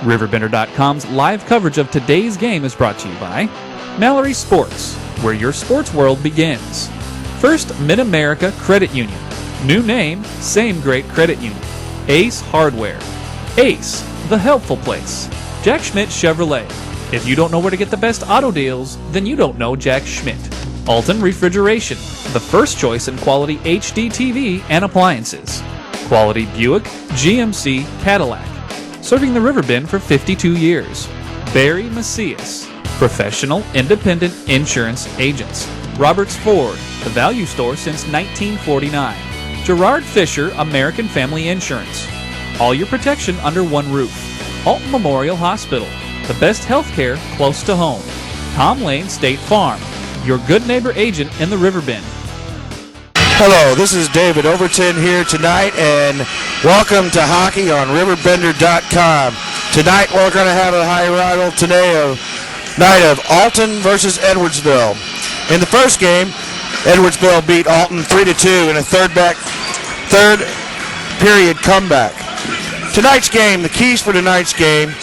RiverBender.com's live coverage of today's game is brought to you by Mallory Sports, where your sports world begins. First Mid-America Credit Union. New name, same great credit union. Ace Hardware. Ace, the helpful place. Jack Schmidt Chevrolet. If you don't know where to get the best auto deals, then you don't know Jack Schmidt. Alton Refrigeration, the first choice in quality HD TV and appliances. Quality Buick, GMC, Cadillac. Serving the River Bend for 52 years. Barry Macias, professional independent insurance agents. Roberts Ford, the value store since 1949. Gerard Fisher, American Family Insurance. All your protection under one roof. Alton Memorial Hospital, the best health care close to home. Tom Lane State Farm, your good neighbor agent in the River Bend. Hello, this is David Overton here tonight, and welcome to hockey on RiverBender.com. Tonight we're going to have a high rival night of Alton versus Edwardsville. In the first game, Edwardsville beat Alton 3-2 in a third period comeback. Tonight's game, the keys for tonight's game,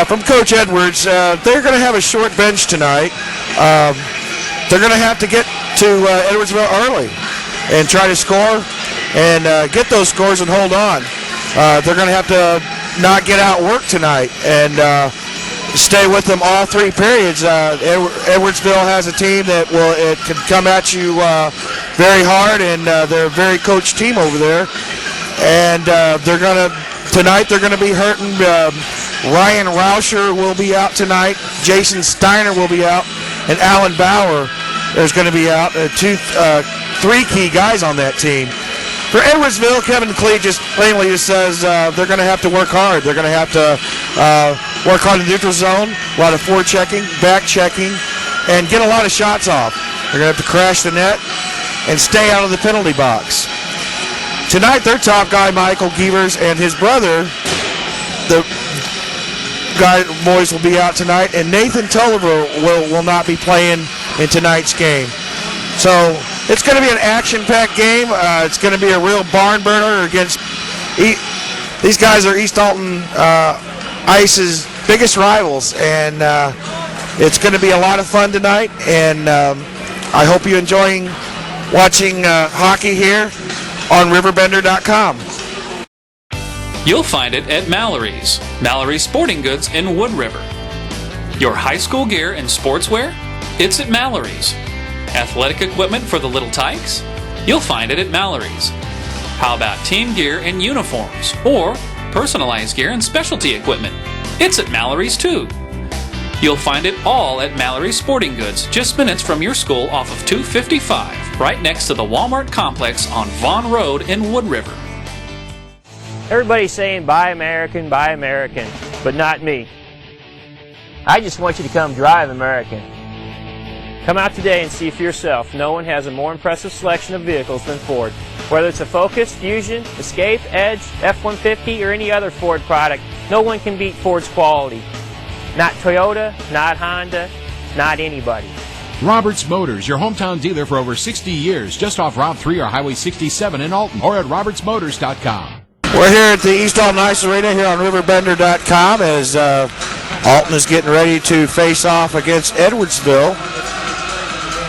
from Coach Edwards, they're going to have a short bench tonight. They're going to have to get to Edwardsville early and try to score and get those scores and hold on. They're going to have to not get outworked tonight and stay with them all three periods. Edwardsville has a team that can come at you very hard, and they're a very coached team over there. And tonight they're going to be hurting. Ryan Rauscher will be out tonight. Jason Steiner will be out, and Alan Bauer is going to be out. Three key guys on that team. For Edwardsville, Kevin Clee just plainly says they're going to have to work hard. They're going to have to work hard in the neutral zone, a lot of forechecking, back checking, and get a lot of shots off. They're going to have to crash the net and stay out of the penalty box. Tonight, their top guy, Michael Gievers, and his brother, the boys will be out tonight, and Nathan Tulliver will not be playing in tonight's game. So it's going to be an action-packed game. It's going to be a real barn burner against these guys are East Alton Ice's biggest rivals, and it's going to be a lot of fun tonight. And I hope you're enjoying watching hockey here on RiverBender.com. You'll find it at Mallory's Sporting Goods in Wood River. Your high school gear and sportswear? It's at Mallory's. Athletic equipment for the little tykes? You'll find it at Mallory's. How about team gear and uniforms, or personalized gear and specialty equipment? It's at Mallory's too. You'll find it all at Mallory's Sporting Goods, just minutes from your school off of 255, right next to the Walmart complex on Vaughn Road in Wood River. Everybody's saying buy American, but not me. I just want you to come drive American. Come out today and see for yourself. No one has a more impressive selection of vehicles than Ford. Whether it's a Focus, Fusion, Escape, Edge, F-150, or any other Ford product, no one can beat Ford's quality. Not Toyota, not Honda, not anybody. Roberts Motors, your hometown dealer for over 60 years, just off Route 3 or Highway 67 in Alton, or at RobertsMotors.com. We're here at the East Alton Ice Arena here on RiverBender.com as Alton is getting ready to face off against Edwardsville.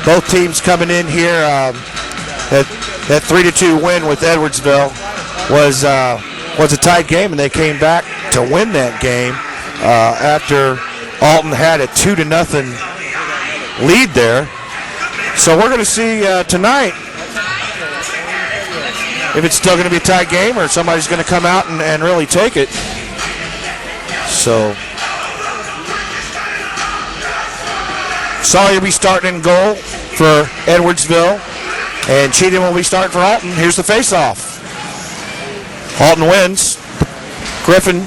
Both teams coming in here. That 3-2 win with Edwardsville was a tight game, and they came back to win that game after Alton had a 2-0 lead there. So we're going to see tonight if it's still going to be a tight game or somebody's going to come out and really take it. So Sawyer will be starting in goal for Edwardsville, and Cheatham will be starting for Alton. Here's the face-off. Alton wins. Griffin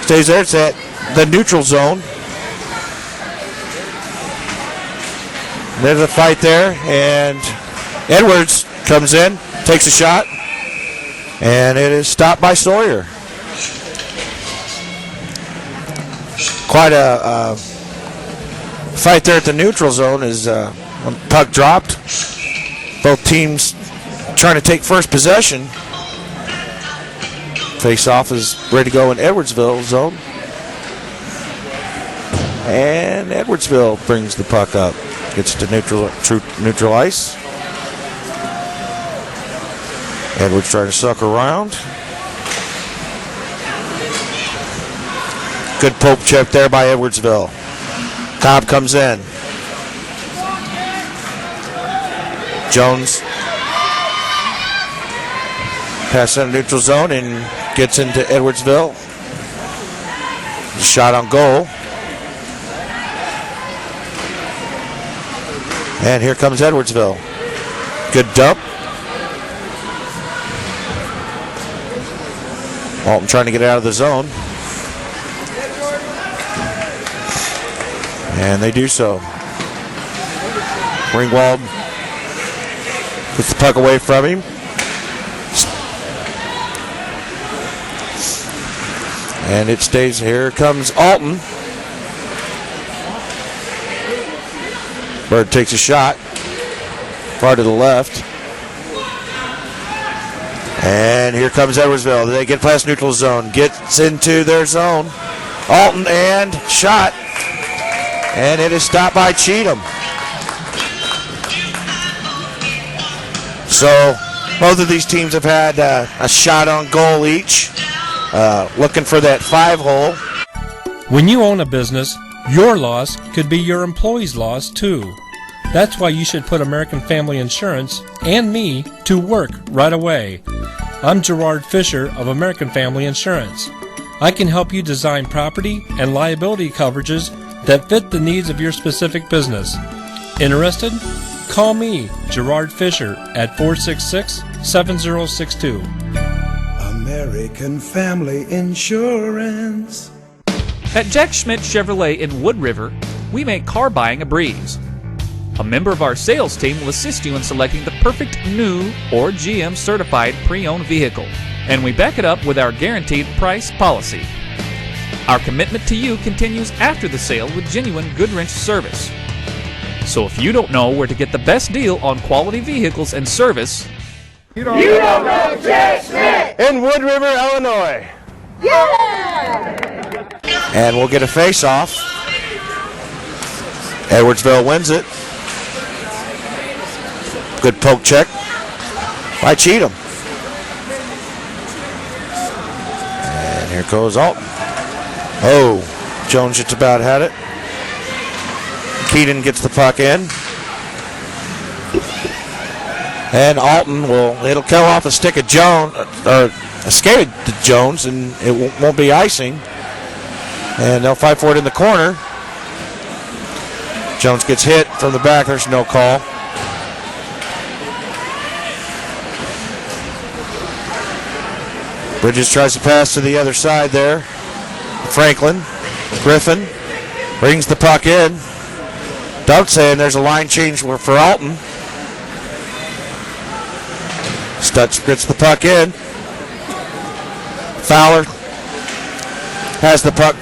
stays there. It's at the neutral zone. There's a fight there, and Edwards comes in, takes a shot, and it is stopped by Sawyer. Quite a fight there at the neutral zone as when the puck dropped. Both teams trying to take first possession. Face-off is ready to go in Edwardsville zone. And Edwardsville brings the puck up. Gets to neutral ice. Edwards trying to suck around. Good poke check there by Edwardsville. Cobb comes in. Jones passes in neutral zone and gets into Edwardsville. Shot on goal. And here comes Edwardsville. Good dump. Alton trying to get out of the zone. And they do so. Ringwald puts the puck away from him. And it stays. Here comes Alton. Bird takes a shot. Far to the left. And here comes Edwardsville. They get past neutral zone. Gets into their zone. Alton and shot. And it is stopped by Cheatham. So both of these teams have had a shot on goal each. Looking for that 5-hole. When you own a business, your loss could be your employee's loss too. That's why you should put American Family Insurance and me to work right away. I'm Gerard Fisher of American Family Insurance. I can help you design property and liability coverages that fit the needs of your specific business. Interested? Call me, Gerard Fisher, at 466-7062. American Family Insurance. At Jack Schmidt Chevrolet in Wood River, we make car buying a breeze. A member of our sales team will assist you in selecting the perfect new or GM certified pre-owned vehicle, and we back it up with our guaranteed price policy. Our commitment to you continues after the sale with genuine Goodwrench service. So if you don't know where to get the best deal on quality vehicles and service, You don't know Jack Schmidt! In Wood River, Illinois. Yeah! And we'll get a face-off. Edwardsville wins it. Good poke check by Cheatham. And here goes Alton. Oh, Jones just about had it. Keaton gets the puck in. And Alton it'll come off a stick of Jones, or a skate to Jones, and it won't be icing. And they'll fight for it in the corner. Jones gets hit from the back. There's no call. Bridges tries to pass to the other side there. Franklin. Griffin brings the puck in. Doug saying there's a line change for Alton. Stutz gets the puck in. Fowler has the puck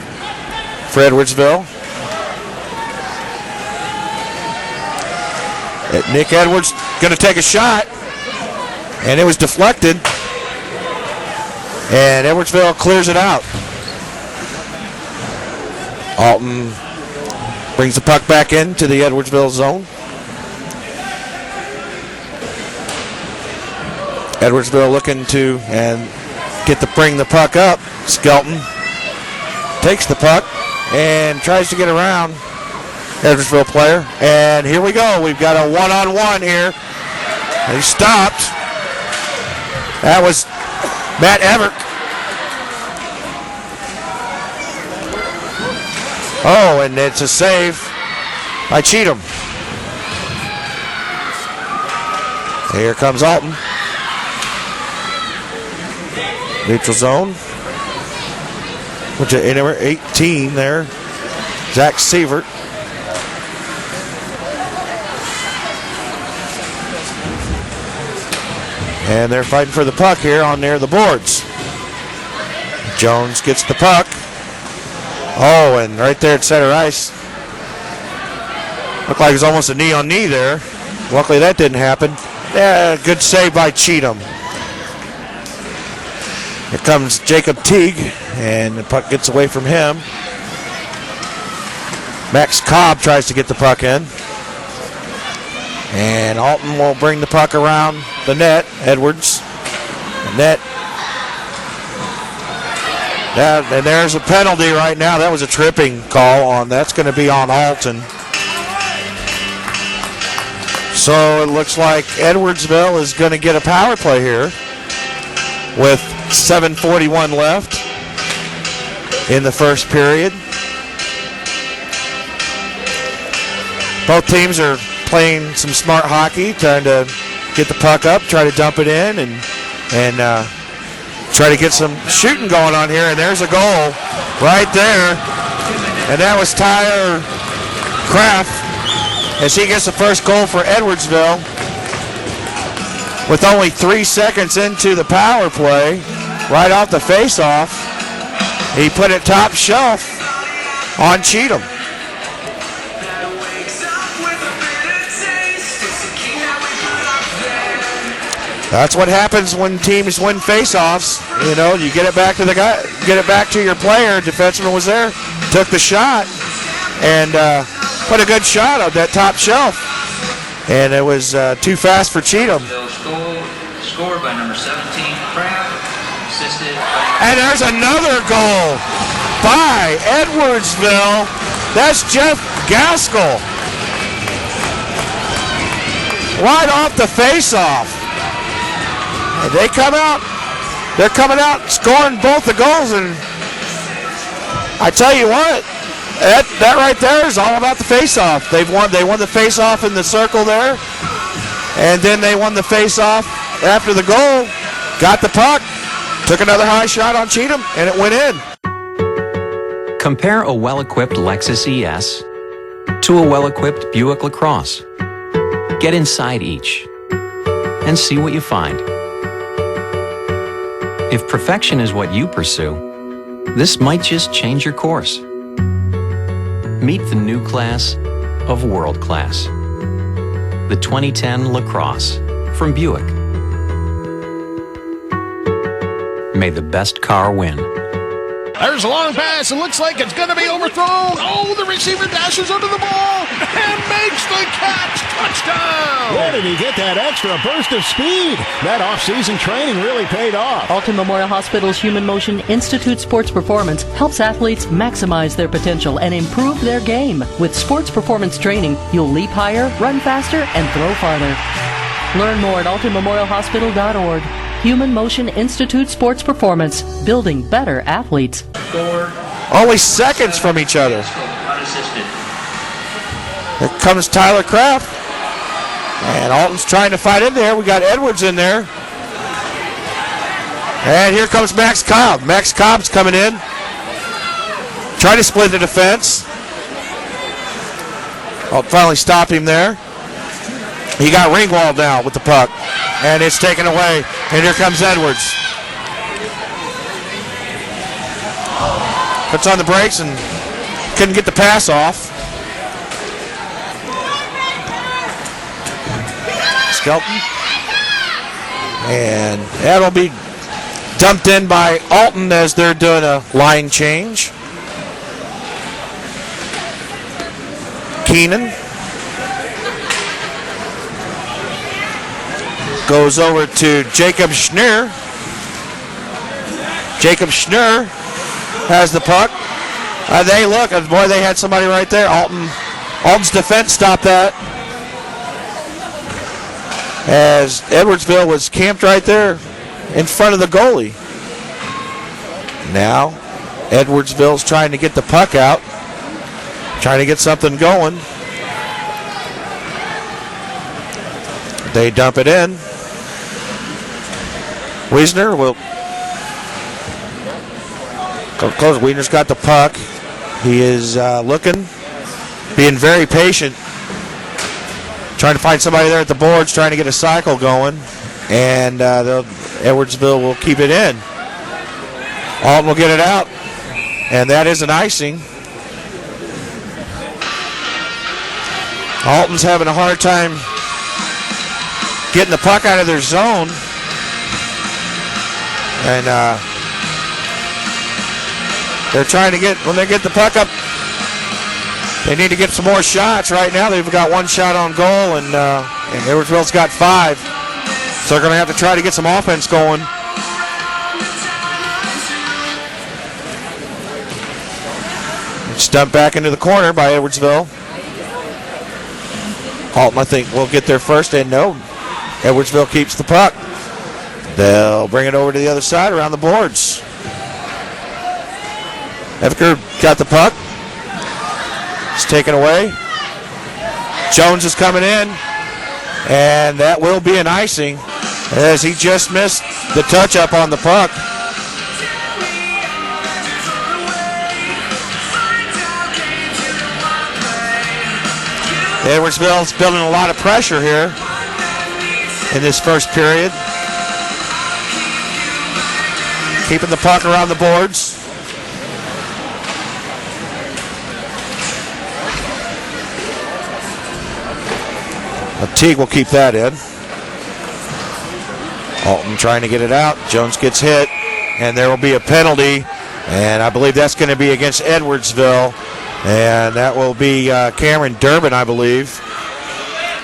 for Edwardsville. Nick Edwards going to take a shot, and it was deflected, and Edwardsville clears it out. Alton brings the puck back into the Edwardsville zone. Edwardsville looking to bring the puck up. Skelton takes the puck and tries to get around Edwardsville player. And here we go. We've got a one-on-one here. He stopped. That was Matt Everett. Oh, and it's a save by Cheatham. Here comes Alton. Neutral zone. Which is number 18 there. Zach Sievert. And they're fighting for the puck here on near the boards. Jones gets the puck. Oh, and right there at center ice. Looked like it was almost a knee-on-knee there. Luckily that didn't happen. Yeah, good save by Cheatham. Here comes Jacob Teague, and the puck gets away from him. Max Cobb tries to get the puck in. And Alton will bring the puck around the net. Edwards. The net. And there's a penalty right now. That was a tripping call on. That's going to be on Alton. So it looks like Edwardsville is going to get a power play here with 7:41 left in the first period. Both teams are playing some smart hockey, trying to get the puck up, try to dump it in, and try to get some shooting going on here. And there's a goal right there. And that was Tyler Kraft as he gets the first goal for Edwardsville. With only 3 seconds into the power play, right off the face-off, he put it top shelf on Cheatham. That's what happens when teams win face-offs. You know, you get it back to the guy, get it back to your player. Defenseman was there, took the shot, and put a good shot on that top shelf. And it was too fast for Cheatham. Scored by number 17, Kraft, assisted by... And there's another goal by Edwardsville. That's Jeff Gaskell. Right off the face-off. And they come out. They're coming out scoring both the goals. And I tell you what, that right there is all about the face-off. They won the face-off in the circle there. And then they won the face-off after the goal, got the puck, took another high shot on Cheatham, and it went in. Compare a well-equipped Lexus ES to a well-equipped Buick LaCrosse. Get inside each and see what you find. If perfection is what you pursue, this might just change your course. Meet the new class of world class. The 2010 LaCrosse from Buick. May the best car win. There's a long pass. It looks like it's going to be overthrown. Oh, the receiver dashes under the ball and makes the catch. Touchdown! Where did he get that extra burst of speed? That off-season training really paid off. Alton Memorial Hospital's Human Motion Institute Sports Performance helps athletes maximize their potential and improve their game. With sports performance training, you'll leap higher, run faster, and throw farther. Learn more at altonmemorialhospital.org. Human Motion Institute Sports Performance, building better athletes. Only seconds from each other. Here comes Tyler Kraft. And Alton's trying to fight in there. We got Edwards in there. And here comes Max Cobb. Max Cobb's coming in. Trying to split the defense. I'll finally stop him there. He got Ringwald now with the puck. And it's taken away. And here comes Edwards. Puts on the brakes and couldn't get the pass off. Skelton. And that'll be dumped in by Alton as they're doing a line change. Keenan goes over to Jacob Schnurr. Jacob Schnurr has the puck. They had somebody right there. Alton's defense stopped that. As Edwardsville was camped right there in front of the goalie. Now, Edwardsville's trying to get the puck out. Trying to get something going. They dump it in. Wiesner will go close. Wiesner's got the puck. He is looking, being very patient, trying to find somebody there at the boards, trying to get a cycle going, and Edwardsville will keep it in. Alton will get it out, and that is an icing. Alton's having a hard time getting the puck out of their zone. And They're trying to when they get the puck up, they need to get some more shots. Right now they've got one shot on goal, and Edwardsville's got 5. So they're going to have to try to get some offense going. It's dumped back into the corner by Edwardsville. Alton, I think, will get there first, and no. Edwardsville keeps the puck. They'll bring it over to the other side around the boards. Efker got the puck. It's taken away. Jones is coming in, and that will be an icing as he just missed the touch-up on the puck. Edwardsville's building a lot of pressure here in this first period. Keeping the puck around the boards. Teague will keep that in. Alton trying to get it out. Jones gets hit, and there will be a penalty, and I believe that's going to be against Edwardsville, and that will be Cameron Durbin, I believe.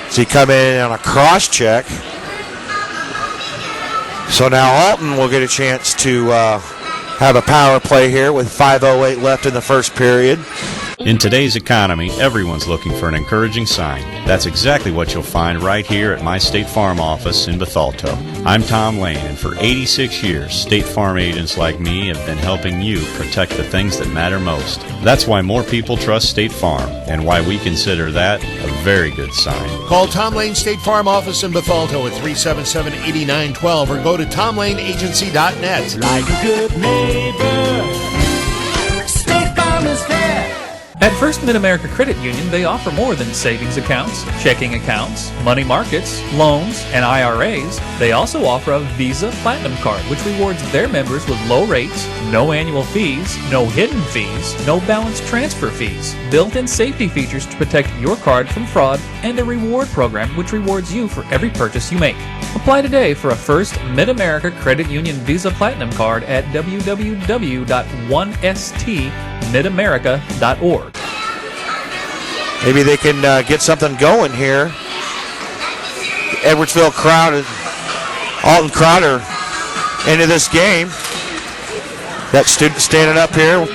So he come in on a cross check. So now Alton will get a chance to have a power play here with 5:08 left in the first period. In today's economy, everyone's looking for an encouraging sign. That's exactly what you'll find right here at my State Farm office in Bethalto. I'm Tom Lane, and for 86 years, State Farm agents like me have been helping you protect the things that matter most. That's why more people trust State Farm, and why we consider that a very good sign. Call Tom Lane State Farm office in Bethalto at 377-8912 or go to tomlaneagency.net. Like a good neighbor, State Farm is there. At First Mid-America Credit Union, they offer more than savings accounts, checking accounts, money markets, loans, and IRAs. They also offer a Visa Platinum Card, which rewards their members with low rates, no annual fees, no hidden fees, no balance transfer fees, built-in safety features to protect your card from fraud, and a reward program which rewards you for every purchase you make. Apply today for a First Mid-America Credit Union Visa Platinum Card at www.1stmidamerica.org. Maybe they can get something going here. Edwardsville crowd, Alton Crowder into this game. That student standing up here,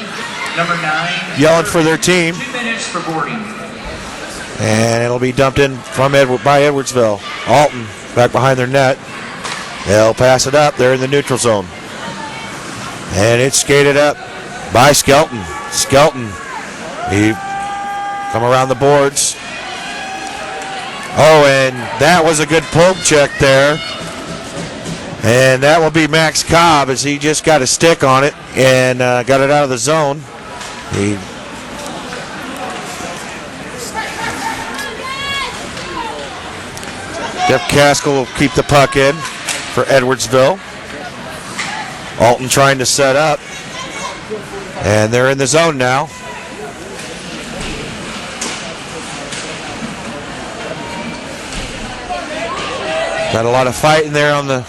Number 9, yelling for their team. 2 minutes for boarding. And it'll be dumped in by Edwardsville. Alton back behind their net. They'll pass it up. They're in the neutral zone. And it's skated up by Skelton. Skelton, he come around the boards. Oh, and that was a good poke check there. And that will be Max Cobb as he just got a stick on it and got it out of the zone. Jeff Caskell will keep the puck in for Edwardsville. Alton trying to set up. And they're in the zone now. Got a lot of fighting there on the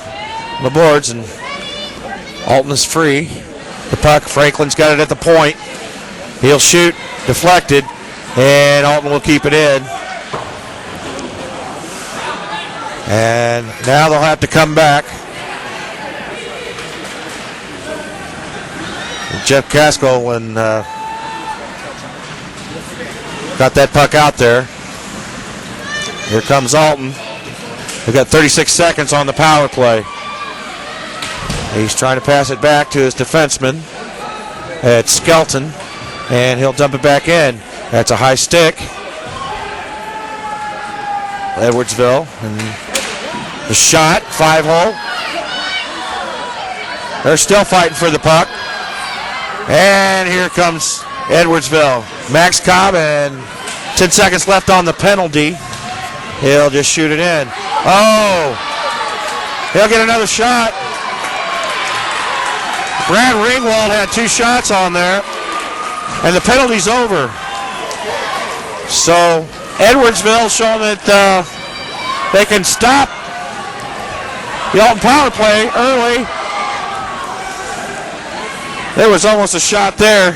boards, and Alton is free. The puck, Franklin's got it at the point. He'll shoot, deflected, and Alton will keep it in. And now they'll have to come back. Jeff Caskell got that puck out there. Here comes Alton. We've got 36 seconds on the power play. He's trying to pass it back to his defenseman. It's Skelton, and he'll dump it back in. That's a high stick. Edwardsville, and the shot, 5-hole. They're still fighting for the puck. And here comes Edwardsville. Max Cobb, and 10 seconds left on the penalty. He'll just shoot it in. Oh! He'll get another shot. Brad Ringwald had 2 shots on there. And the penalty's over. So Edwardsville showing that they can stop the Alton power play early. There was almost a shot there.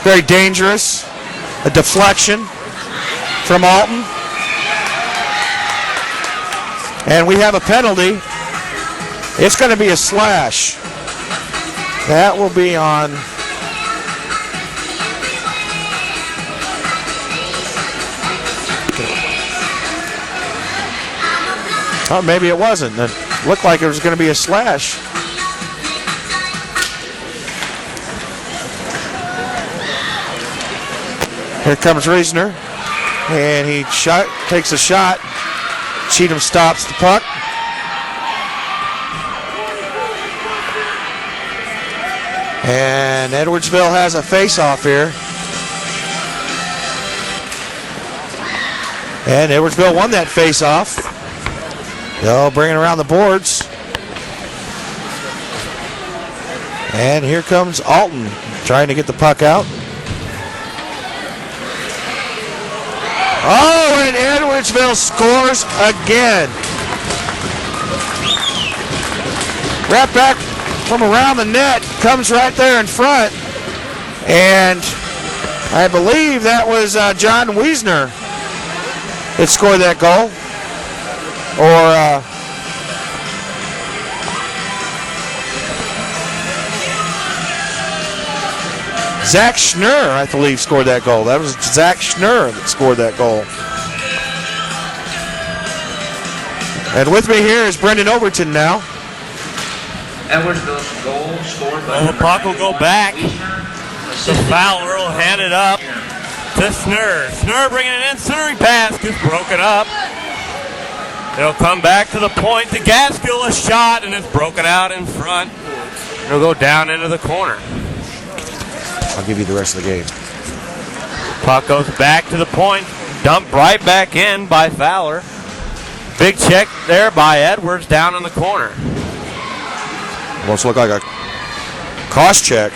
Very dangerous. A deflection from Alton. And we have a penalty. It's going to be a slash. That will be on... Oh, maybe it wasn't. It looked like it was going to be a slash. Here comes Reisner, and he takes a shot. Cheatham stops the puck. And Edwardsville has a face-off here. And Edwardsville won that face-off. They'll bring it around the boards. And here comes Alton trying to get the puck out. Oh, and Edwardsville scores again. Right back from around the net, comes right there in front. And I believe that was John Wiesner that scored that goal. Or Zach Schnurr, I believe, scored that goal. That was Zach Schnurr that scored that goal. And with me here is Brendan Overton now. Edwardsville's goal scored by the puck will go back. The Fowler will hand it up to Schnurr. Schnurr bringing it in. Centering pass gets broken up. It'll come back to the point to Gaskill, a shot, and it's broken out in front. It'll go down into the corner. I'll give you the rest of the game. Puck goes back to the point, dumped right back in by Fowler. Big check there by Edwards down in the corner. Almost looked like a cost check.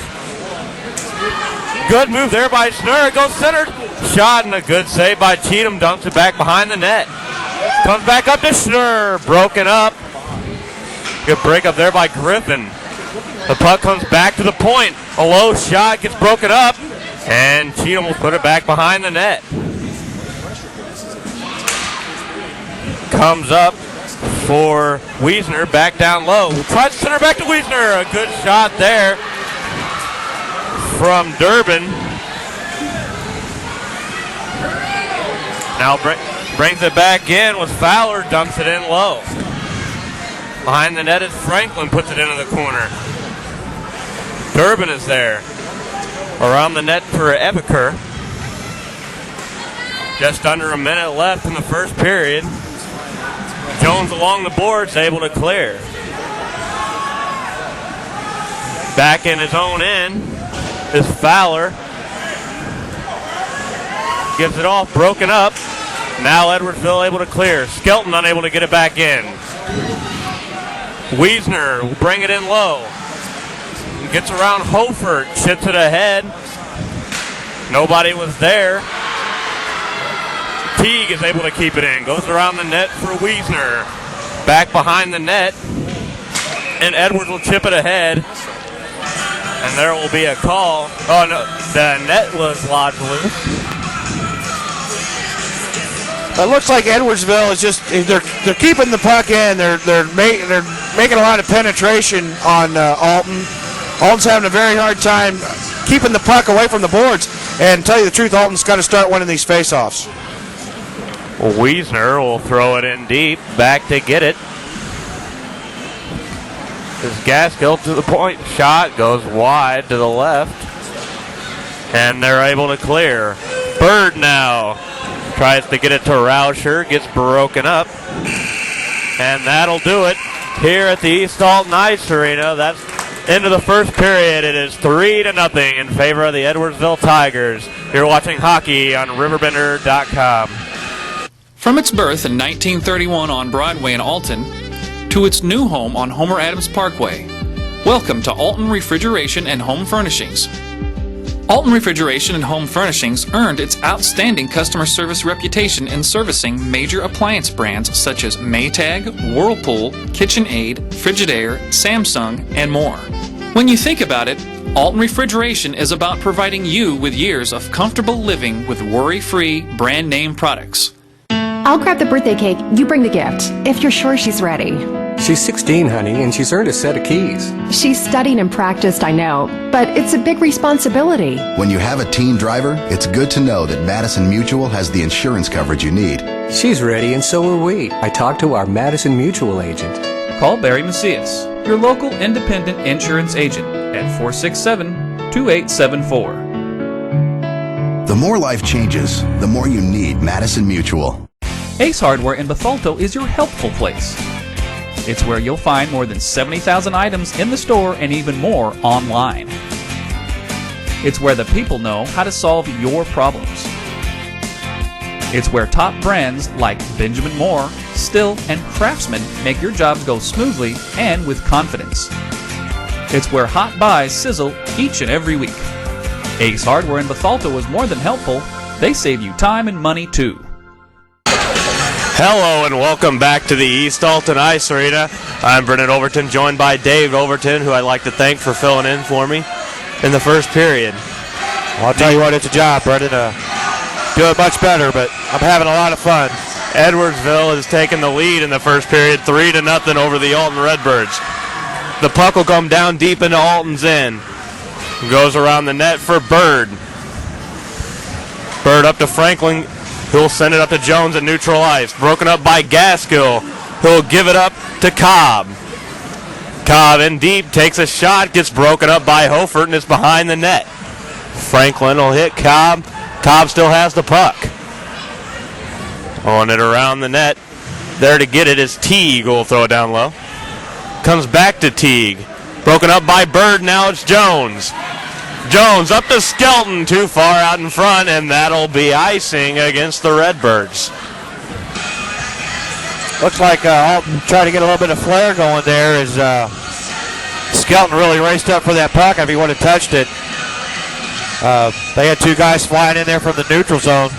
Good move there by Schnurr. It goes centered. Shot and a good save by Cheatham. Dumps it back behind the net. Comes back up to Schnurr. Broken up. Good break up there by Griffin. The puck comes back to the point. A low shot gets broken up. And Cheatham will put it back behind the net. Comes up for Wiesner. Back down low. Tries to center back to Wiesner. A good shot there from Durbin. Now brings it back in with Fowler, dumps it in low. Behind the net is Franklin, puts it into the corner. Durbin is there. Around the net for Ebiker. Just under a minute left in the first period. Jones along the boards, able to clear. Back in his own end is Fowler. Gives it off, broken up. Now Edwardsville able to clear. Skelton unable to get it back in. Wiesner will bring it in low. Gets around Hofer, chips it ahead. Nobody was there. Teague is able to keep it in. Goes around the net for Wiesner. Back behind the net. And Edwards will chip it ahead. And there will be a call. Oh no, the net was lodged loose. It looks like Edwardsville is just they're keeping the puck in. They're making a lot of penetration on Alton. Alton's having a very hard time keeping the puck away from the boards. And to tell you the truth, Alton's got to start winning these faceoffs. Wiesner will throw it in deep, back to get it. This Gaskill to the point, shot goes wide to the left, and they're able to clear. Bird now tries to get it to Rauscher, gets broken up, and that'll do it here at the East Alton Ice Arena. That's into the first period. It is 3-0 in favor of the Edwardsville Tigers. You're watching hockey on RiverBender.com. From its birth in 1931 on Broadway in Alton to its new home on Homer Adams Parkway, welcome to Alton Refrigeration and Home Furnishings. Alton Refrigeration and Home Furnishings earned its outstanding customer service reputation in servicing major appliance brands such as Maytag, Whirlpool, KitchenAid, Frigidaire, Samsung, and more. When you think about it, Alton Refrigeration is about providing you with years of comfortable living with worry-free brand name products. I'll grab the birthday cake, you bring the gift, if you're sure she's ready. She's 16, honey, and she's earned a set of keys. She's studied and practiced, I know, but it's a big responsibility. When you have a teen driver, it's good to know that Madison Mutual has the insurance coverage you need. She's ready, and so are we. I talked to our Madison Mutual agent. Call Barry Macias, your local independent insurance agent, at 467-2874. The more life changes, the more you need Madison Mutual. Ace Hardware in Bethalto is your helpful place. It's where you'll find more than 70,000 items in the store and even more online. It's where the people know how to solve your problems. It's where top brands like Benjamin Moore, Still, and Craftsman make your jobs go smoothly and with confidence. It's where hot buys sizzle each and every week. Ace Hardware in Bethalto is more than helpful. They save you time and money too. Hello and welcome back to the East Alton Ice Arena. I'm Brennan Overton, joined by Dave Overton, who I'd like to thank for filling in for me in the first period. Well, I'll tell you what, it's a job, Brennan. Do it much better, but I'm having a lot of fun. Edwardsville has taken the lead in the first period, 3-0 over the Alton Redbirds. The puck will come down deep into Alton's end. Goes around the net for Bird. Bird up to Franklin. He'll send it up to Jones at neutral ice. Broken up by Gaskill. He'll give it up to Cobb. Cobb in deep, takes a shot, gets broken up by Hofert, and it's behind the net. Franklin will hit Cobb. Cobb still has the puck. On it around the net. There to get it is Teague, who will throw it down low. Comes back to Teague. Broken up by Bird, now it's Jones. Jones up to Skelton, too far out in front, and that'll be icing against the Redbirds. Looks like Alton tried to get a little bit of flair going there as Skelton really raced up for that puck if he would have touched it. They had two guys flying in there from the neutral zone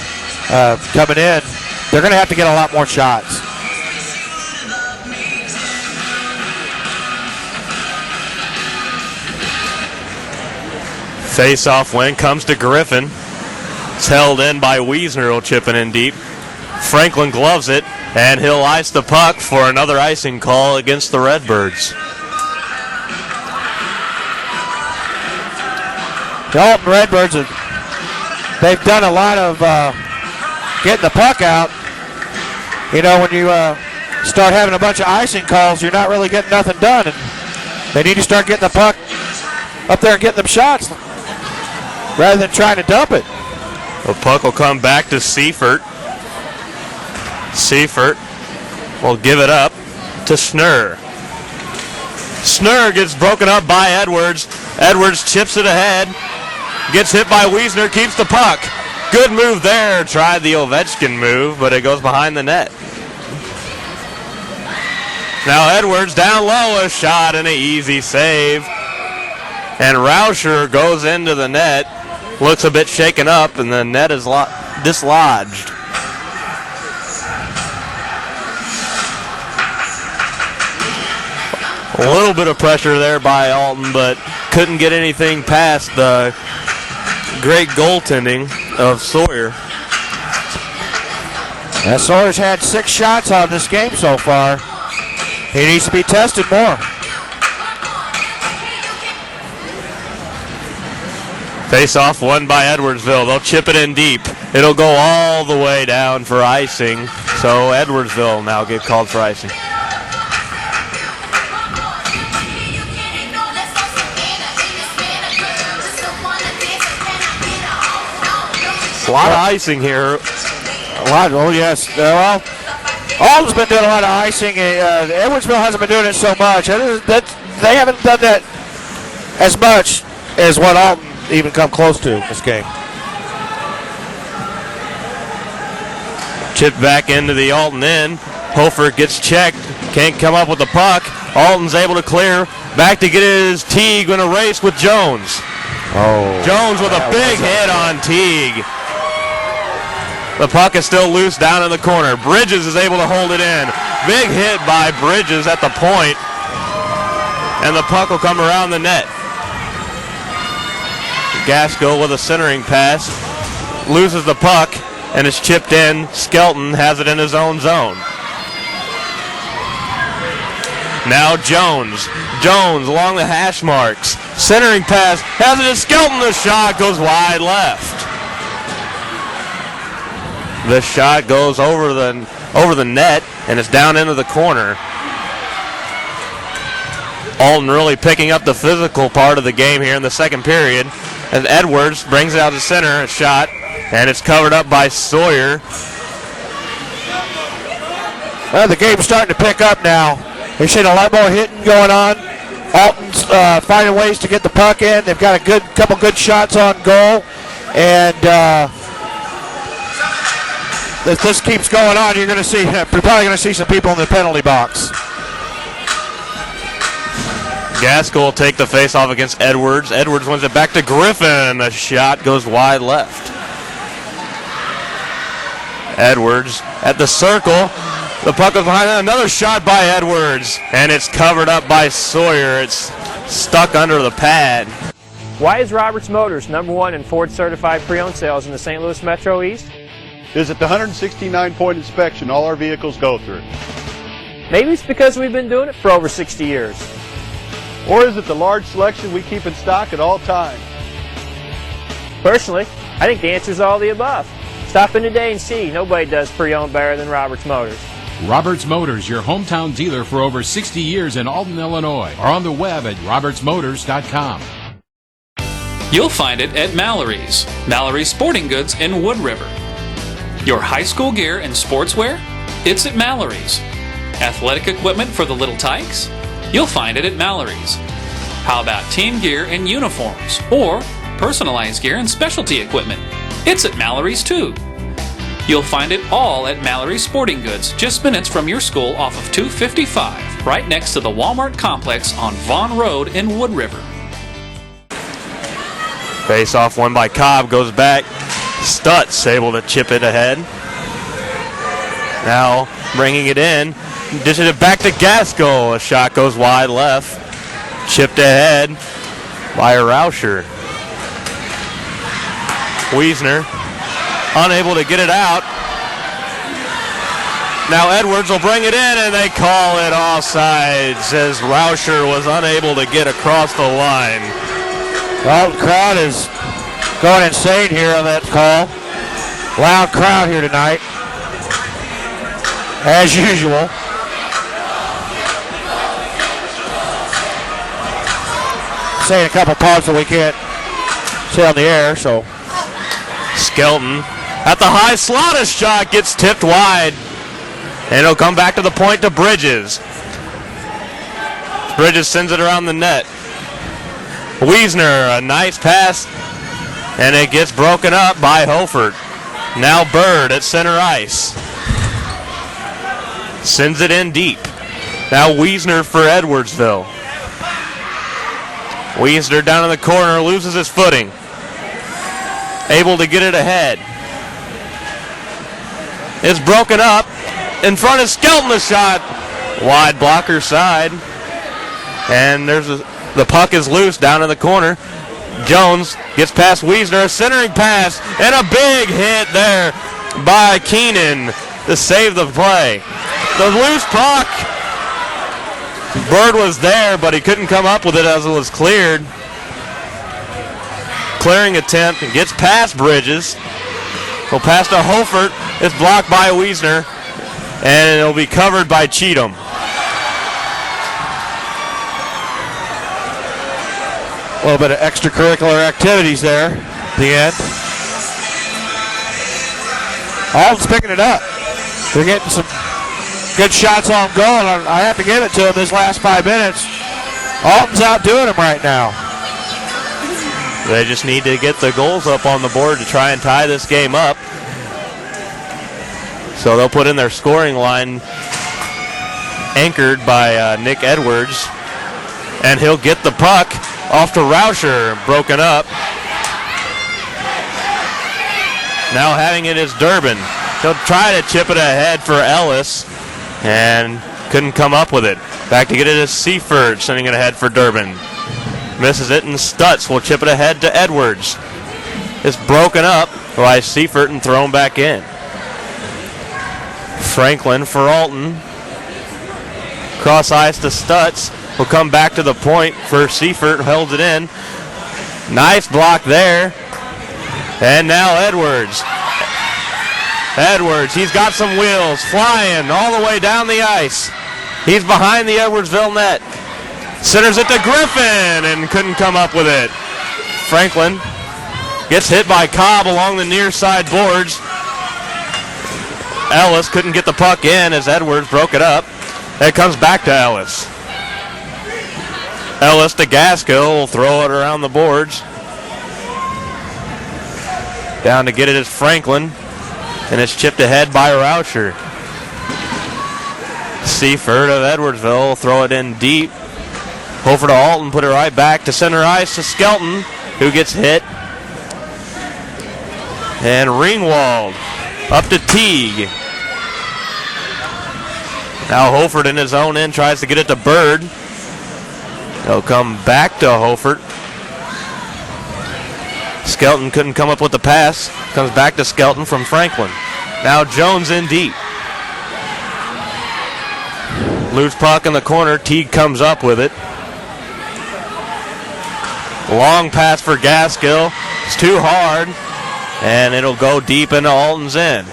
coming in. They're going to have to get a lot more shots. Face-off win comes to Griffin. It's held in by Wiesner, who'll chip it in deep. Franklin gloves it, and he'll ice the puck for another icing call against the Redbirds. The Alton Redbirds, they've done a lot of getting the puck out. You know, when you start having a bunch of icing calls, you're not really getting nothing done. And they need to start getting the puck up there and getting them shots rather than trying to dump it. The puck will come back to Seifert. Seifert will give it up to Schnurr. Schnurr gets broken up by Edwards. Edwards chips it ahead. Gets hit by Wiesner, keeps the puck. Good move there. Tried the Ovechkin move, but it goes behind the net. Now Edwards down low, a shot and an easy save. And Rauscher goes into the net. Looks a bit shaken up, and the net is dislodged. A little bit of pressure there by Alton, but couldn't get anything past the great goaltending of Sawyer. Sawyer's had 6 shots on this game so far. He needs to be tested more. Face-off won by Edwardsville. They'll chip it in deep. It'll go all the way down for icing. So Edwardsville now get called for icing. A lot of icing here. A lot, oh yes. Well, Alton's been doing a lot of icing. Edwardsville hasn't been doing it so much. They haven't done that as much as what Alton even come close to this game. Chip back into the Alton end. Hofer gets checked. Can't come up with the puck. Alton's able to clear. Back to get his Teague in a race with Jones. Oh. Jones with a big hit on Teague. The puck is still loose down in the corner. Bridges is able to hold it in. Big hit by Bridges at the point. And the puck will come around the net. Gaskell with a centering pass. Loses the puck, and it's chipped in. Skelton has it in his own zone. Now Jones. Jones along the hash marks. Centering pass. Has it to Skelton. The shot goes wide left. The shot goes over the net, and it's down into the corner. Alton really picking up the physical part of the game here in the second period. And Edwards brings it out to center, a shot, and it's covered up by Sawyer. Well, the game's starting to pick up now. We've seen a lot more hitting going on. Alton's finding ways to get the puck in. They've got a couple good shots on goal. And if this keeps going on, you're probably going to see some people in the penalty box. Gaskell will take the face-off against Edwards. Edwards wins it back to Griffin. A shot goes wide left. Edwards at the circle. The puck is behind another shot by Edwards, and it's covered up by Sawyer. It's stuck under the pad. Why is Roberts Motors #1 in Ford certified pre-owned sales in the St. Louis Metro East? Visit the 169-point inspection all our vehicles go through. Maybe it's because we've been doing it for over 60 years. Or is it the large selection we keep in stock at all times? Personally, I think the answer is all the above. Stop in today and see. Nobody does pre-owned better than Roberts Motors. Roberts Motors, your hometown dealer for over 60 years in Alton, Illinois, or on the web at RiverBender.com. You'll find it at Mallory's. Mallory's Sporting Goods in Wood River. Your high school gear and sportswear? It's at Mallory's. Athletic equipment for the little tykes? You'll find it at Mallory's. How about team gear and uniforms? Or personalized gear and specialty equipment? It's at Mallory's too. You'll find it all at Mallory's Sporting Goods, just minutes from your school off of 255, right next to the Walmart complex on Vaughn Road in Wood River. Face-off won by Cobb, goes back. Stutz able to chip it ahead. Now bringing it in, dishes it back to Gaskell. A shot goes wide left. Chipped ahead by Rauscher. Wiesner unable to get it out. Now Edwards will bring it in, and they call it offsides as Rauscher was unable to get across the line. Well, the crowd is going insane here on that call. Loud crowd here tonight, as usual. Saying a couple parts that we can't say on the air, so. Skelton at the high slot, a shot gets tipped wide, and it'll come back to the point to Bridges. Bridges sends it around the net. Wiesner, a nice pass, and it gets broken up by Holford. Now Bird at center ice. Sends it in deep. Now Wiesner for Edwardsville. Wiesner down in the corner, loses his footing. Able to get it ahead. It's broken up. In front of Skelton, the shot. Wide blocker side. And the puck is loose down in the corner. Jones gets past Wiesner, a centering pass, and a big hit there by Keenan to save the play. The loose puck. Bird was there, but he couldn't come up with it as it was cleared. Clearing attempt and gets past Bridges. Will pass to Holford. It's blocked by Wiesner, and it'll be covered by Cheatham. A little bit of extracurricular activities there at the end. Alton's picking it up. They're getting some good shots on goal, and I have to give it to them this last 5 minutes. Alton's outdoing them right now. They just need to get the goals up on the board to try and tie this game up. So they'll put in their scoring line anchored by Nick Edwards, and he'll get the puck off to Rauscher, broken up. Now having it is Durbin. He'll try to chip it ahead for Ellis, and couldn't come up with it. Back to get it is Seaford, sending it ahead for Durbin. Misses it, and Stutz will chip it ahead to Edwards. It's broken up by Seifert and thrown back in. Franklin for Alton. Cross ice to Stutz. Will come back to the point for Seifert. Holds it in. Nice block there. And now Edwards. Edwards, he's got some wheels. Flying all the way down the ice. He's behind the Edwardsville net. Centers it to Griffin and couldn't come up with it. Franklin gets hit by Cobb along the near side boards. Ellis couldn't get the puck in as Edwards broke it up. It comes back to Ellis. Ellis to Gaskill will throw it around the boards. Down to get it is Franklin, and it's chipped ahead by Rauscher. Seifert of Edwardsville will throw it in deep. Over to Alton, put it right back to center ice to Skelton, who gets hit. And Ringwald up to Teague. Now Hofert in his own end tries to get it to Bird. He'll come back to Hofert. Skelton couldn't come up with the pass. Comes back to Skelton from Franklin. Now Jones in deep. Loose puck in the corner. Teague comes up with it. Long pass for Gaskill. It's too hard. And it'll go deep into Alton's end.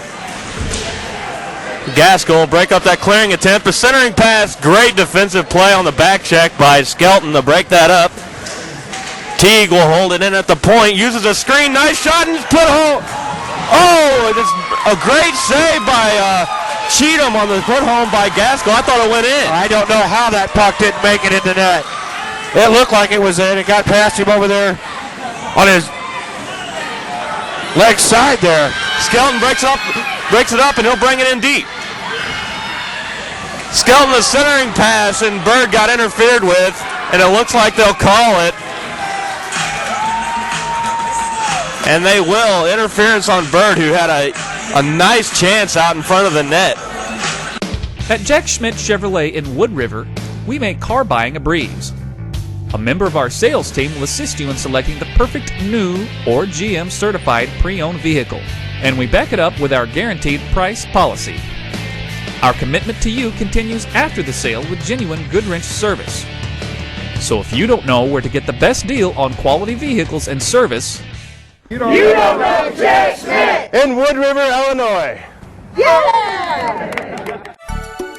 Gaskill will break up that clearing attempt. A centering pass. Great defensive play on the back check by Skelton to break that up. Teague will hold it in at the point. Uses a screen. Nice shot and put home. Oh, it's a great save by Cheatham on the put home by Gaskill. I thought it went in. I don't know how that puck didn't make it into net. It looked like it was in. It got past him over there on his leg side there. Skelton breaks it up, and he'll bring it in deep. Skelton, the centering pass, and Bird got interfered with, and it looks like they'll call it. And they will. Interference on Bird, who had a nice chance out in front of the net. At Jack Schmidt Chevrolet in Wood River, we make car buying a breeze. A member of our sales team will assist you in selecting the perfect new or GM certified pre-owned vehicle, and we back it up with our guaranteed price policy. Our commitment to you continues after the sale with genuine Goodwrench service. So if you don't know where to get the best deal on quality vehicles and service, You don't know Jack Schmidt! In Wood River, Illinois. Yeah!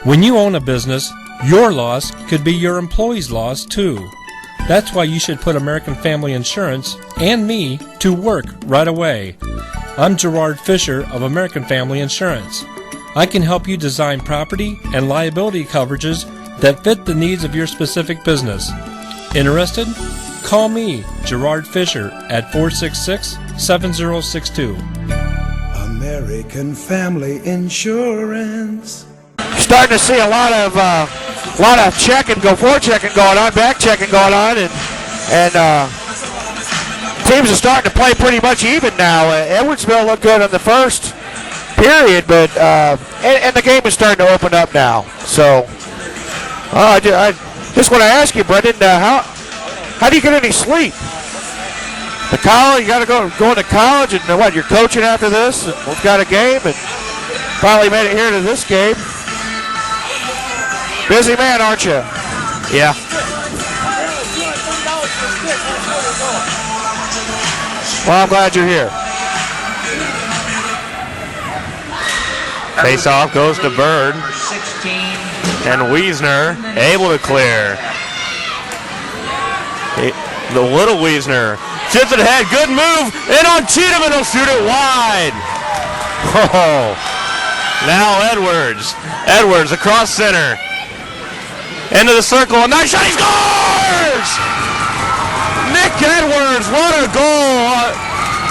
When you own a business, your loss could be your employee's loss too. That's why you should put American Family Insurance and me to work right away. I'm Gerard Fisher of American Family Insurance. I can help you design property and liability coverages that fit the needs of your specific business. Interested? Call me, Gerard Fisher, at 466-7062. American Family Insurance. Starting to see a lot of checking, forward checking going on, back checking going on, and teams are starting to play pretty much even now. Edwardsville looked good in the first period, but and the game is starting to open up now. So I just want to ask you, Brendan, how do you get any sleep? The college, you got to go into college, and what? You're coaching after this, and we've got a game, and finally made it here to this game. Busy man, aren't you? Yeah. Well, I'm glad you're here. Face-off goes to Bird. And Wiesner able to clear. The little Wiesner chips it ahead. Good move. In on Cheatham, and he'll shoot it wide. Oh. Now Edwards. Edwards across center. Into the circle. A nice shot. He scores! Nick Edwards, what a goal.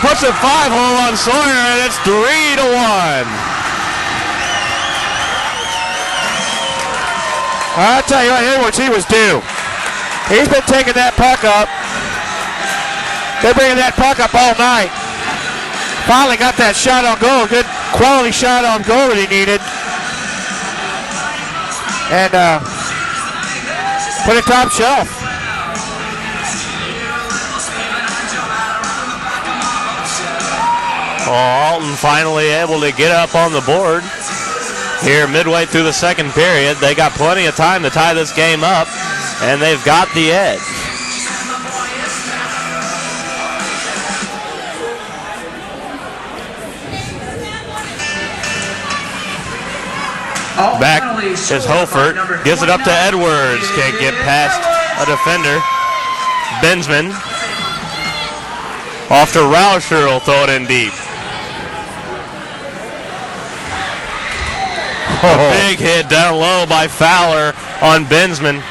Puts a 5-hole on Sawyer, and it's 3-1. I'll tell you what, Edwards, he was due. He's been taking that puck up. They're bringing that puck up all night. Finally got that shot on goal. Good quality shot on goal that he needed. And put it top shelf. Alton finally able to get up on the board here midway through the second period. They got plenty of time to tie this game up, and they've got the edge. Back is Hofert. Gives it up to Edwards. Can't get past a defender. Bensman. Off to Rauscher. Will throw it in deep. A big hit down low by Fowler on Bensman.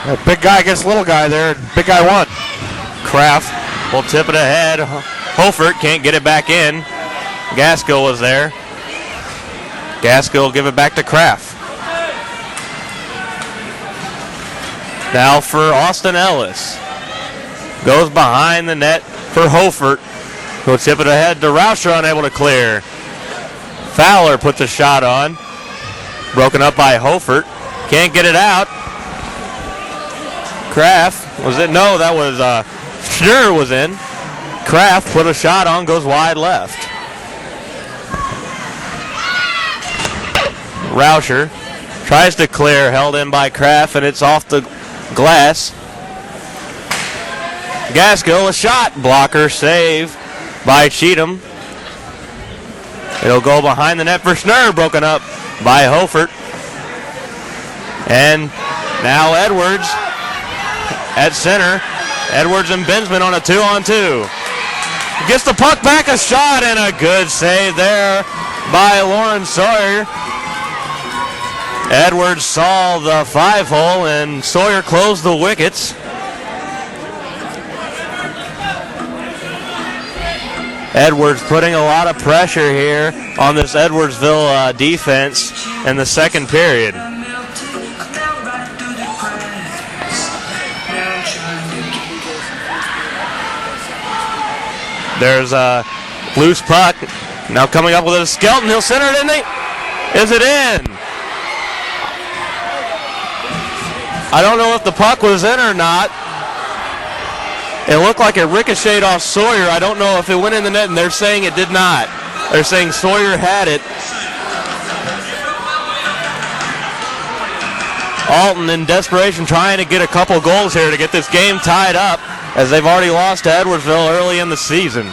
A big guy against little guy there. Big guy won. Kraft will tip it ahead. Hofert can't get it back in. Gaskell was there. Gaskell will give it back to Kraft. Now for Austin Ellis. Goes behind the net for Hofert. He'll tip it ahead to Rauscher, unable to clear. Fowler puts a shot on. Broken up by Hofert. Can't get it out. Kraft, was it? No, that was Schnurr was in. Kraft put a shot on, goes wide left. Rauscher tries to clear, held in by Kraft, and it's off the glass. Gaskell, a shot. Blocker save by Cheatham. It'll go behind the net for Schnurr, broken up by Hofert. And now Edwards at center. Edwards and Bensman on a 2-on-2. Gets the puck back, a shot, and a good save there by Lawrence Sawyer. Edwards saw the 5-hole, and Sawyer closed the wickets. Edwards putting a lot of pressure here on this Edwardsville defense in the second period. There's a loose puck. Now coming up with a Skelton. He'll center it in. Is it in? I don't know if the puck was in or not. It looked like it ricocheted off Sawyer. I don't know if it went in the net, and they're saying it did not. They're saying Sawyer had it. Alton in desperation trying to get a couple goals here to get this game tied up, as they've already lost to Edwardsville early in the season.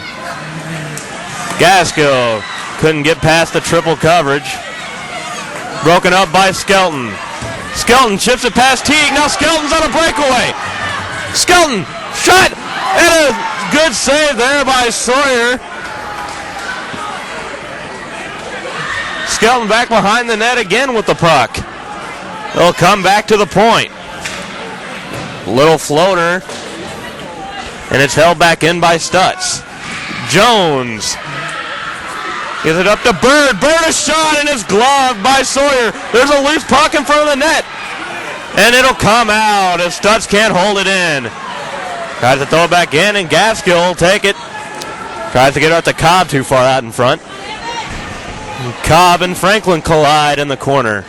Gaskell couldn't get past the triple coverage. Broken up by Skelton. Skelton chips it past Teague. Now Skelton's on a breakaway. Skelton, shot, and a good save there by Sawyer. Skelton back behind the net again with the puck. They'll come back to the point. Little floater, and it's held back in by Stutz. Jones gives it up to Bird. Bird, a shot, and it's gloved by Sawyer. There's a loose puck in front of the net, and it'll come out if Stutz can't hold it in. Tries to throw it back in, and Gaskell will take it. Tries to get it out to Cobb, too far out in front. Cobb and Franklin collide in the corner.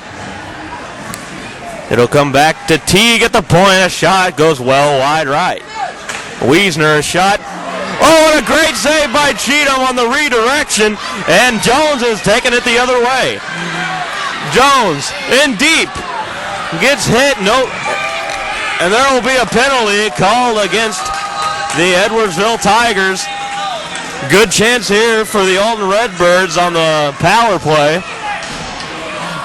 It'll come back to Teague at the point. A shot goes well wide right. Wiesner, a shot. Oh, and a great save by Cheatham on the redirection, and Jones is taking it the other way. Jones in deep. Gets hit. No. And there will be a penalty called against the Edwardsville Tigers. Good chance here for the Alton Redbirds on the power play.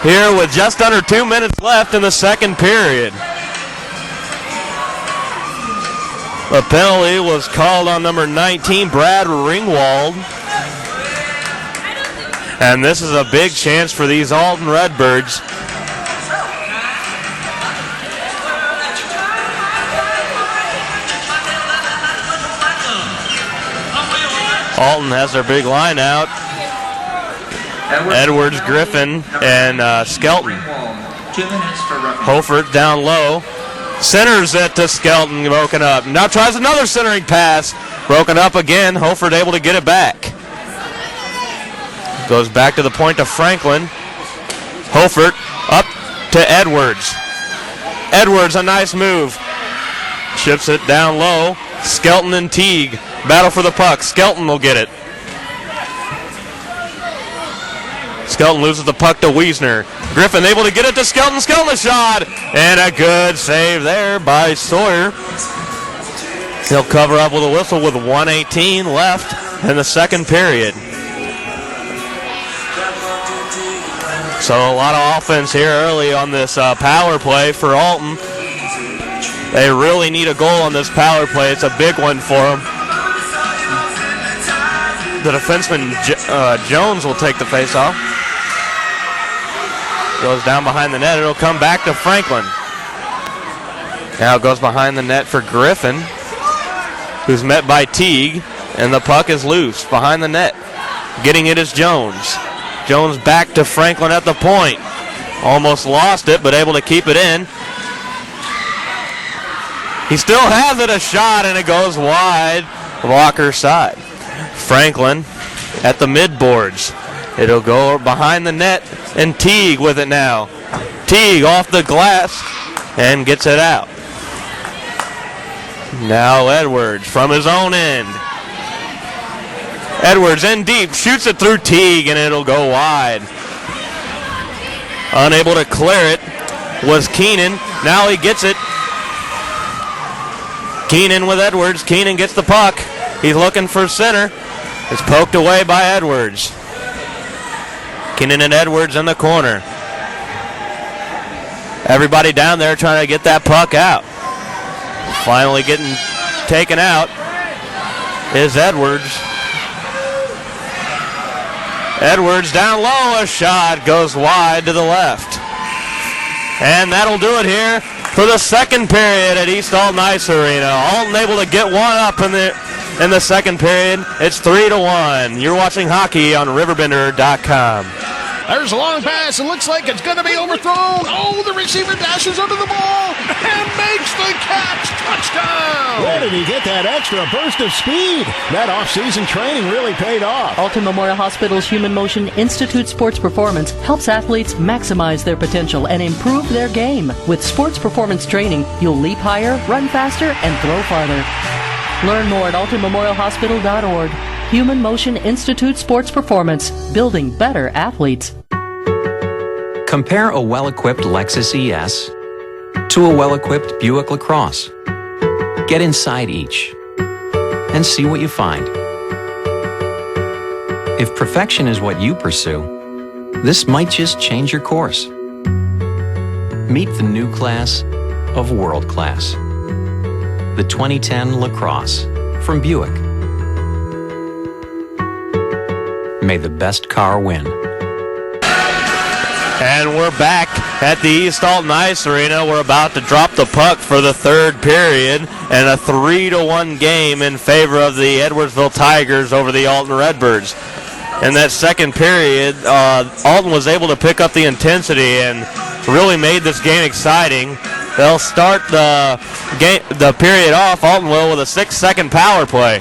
Here with just under 2 minutes left in the second period. The penalty was called on number 19, Brad Ringwald. And this is a big chance for these Alton Redbirds. Alton has their big line out. Edwards, Griffin, and Skelton. 2 minutes for roughing. Hofert down low. Centers it to Skelton, broken up. Now tries another centering pass. Broken up again. Hofert able to get it back. Goes back to the point to Franklin. Hofert up to Edwards. Edwards, a nice move. Chips it down low. Skelton and Teague battle for the puck. Skelton will get it. Skelton loses the puck to Wiesner. Griffin able to get it to Skelton. Skelton a shot. And a good save there by Sawyer. He'll cover up with a whistle with 1:18 left in the second period. So a lot of offense here early on this power play for Alton. They really need a goal on this power play. It's a big one for them. The defenseman Jones will take the faceoff. Goes down behind the net. It'll come back to Franklin. Now it goes behind the net for Griffin, who's met by Teague, and the puck is loose behind the net. Getting it is Jones. Jones back to Franklin at the point. Almost lost it, but able to keep it in. He still has it, a shot, and it goes wide, blocker side. Franklin at the midboards. It'll go behind the net, and Teague with it now. Teague off the glass and gets it out. Now Edwards from his own end. Edwards in deep, shoots it through Teague, and it'll go wide. Unable to clear it was Keenan. Now he gets it. Keenan with Edwards. Keenan gets the puck. He's looking for center. It's poked away by Edwards. Keenan and Edwards in the corner. Everybody down there trying to get that puck out. Finally getting taken out is Edwards. Edwards down low, a shot goes wide to the left. And that'll do it here for the second period at East Alton Ice Arena. Alton able to get one up in the second period. It's 3-1. You're watching hockey on RiverBender.com. There's a long pass. It looks like it's going to be overthrown. Oh, the receiver dashes under the ball and makes the catch. Touchdown! Where did he get that extra burst of speed? That off-season training really paid off. Alton Memorial Hospital's Human Motion Institute Sports Performance helps athletes maximize their potential and improve their game. With sports performance training, you'll leap higher, run faster, and throw farther. Learn more at altonmemorialhospital.org. Human Motion Institute Sports Performance, building better athletes. Compare a well-equipped Lexus ES to a well-equipped Buick LaCrosse. Get inside each and see what you find. If perfection is what you pursue, this might just change your course. Meet the new class of world class. The 2010 LaCrosse from Buick. May the best car win. And we're back at the East Alton Ice Arena. We're about to drop the puck for the third period, and a 3-1 game in favor of the Edwardsville Tigers over the Alton Redbirds. In that second period, Alton was able to pick up the intensity and really made this game exciting. They'll start the period off, Alton will, with a 6-second power play.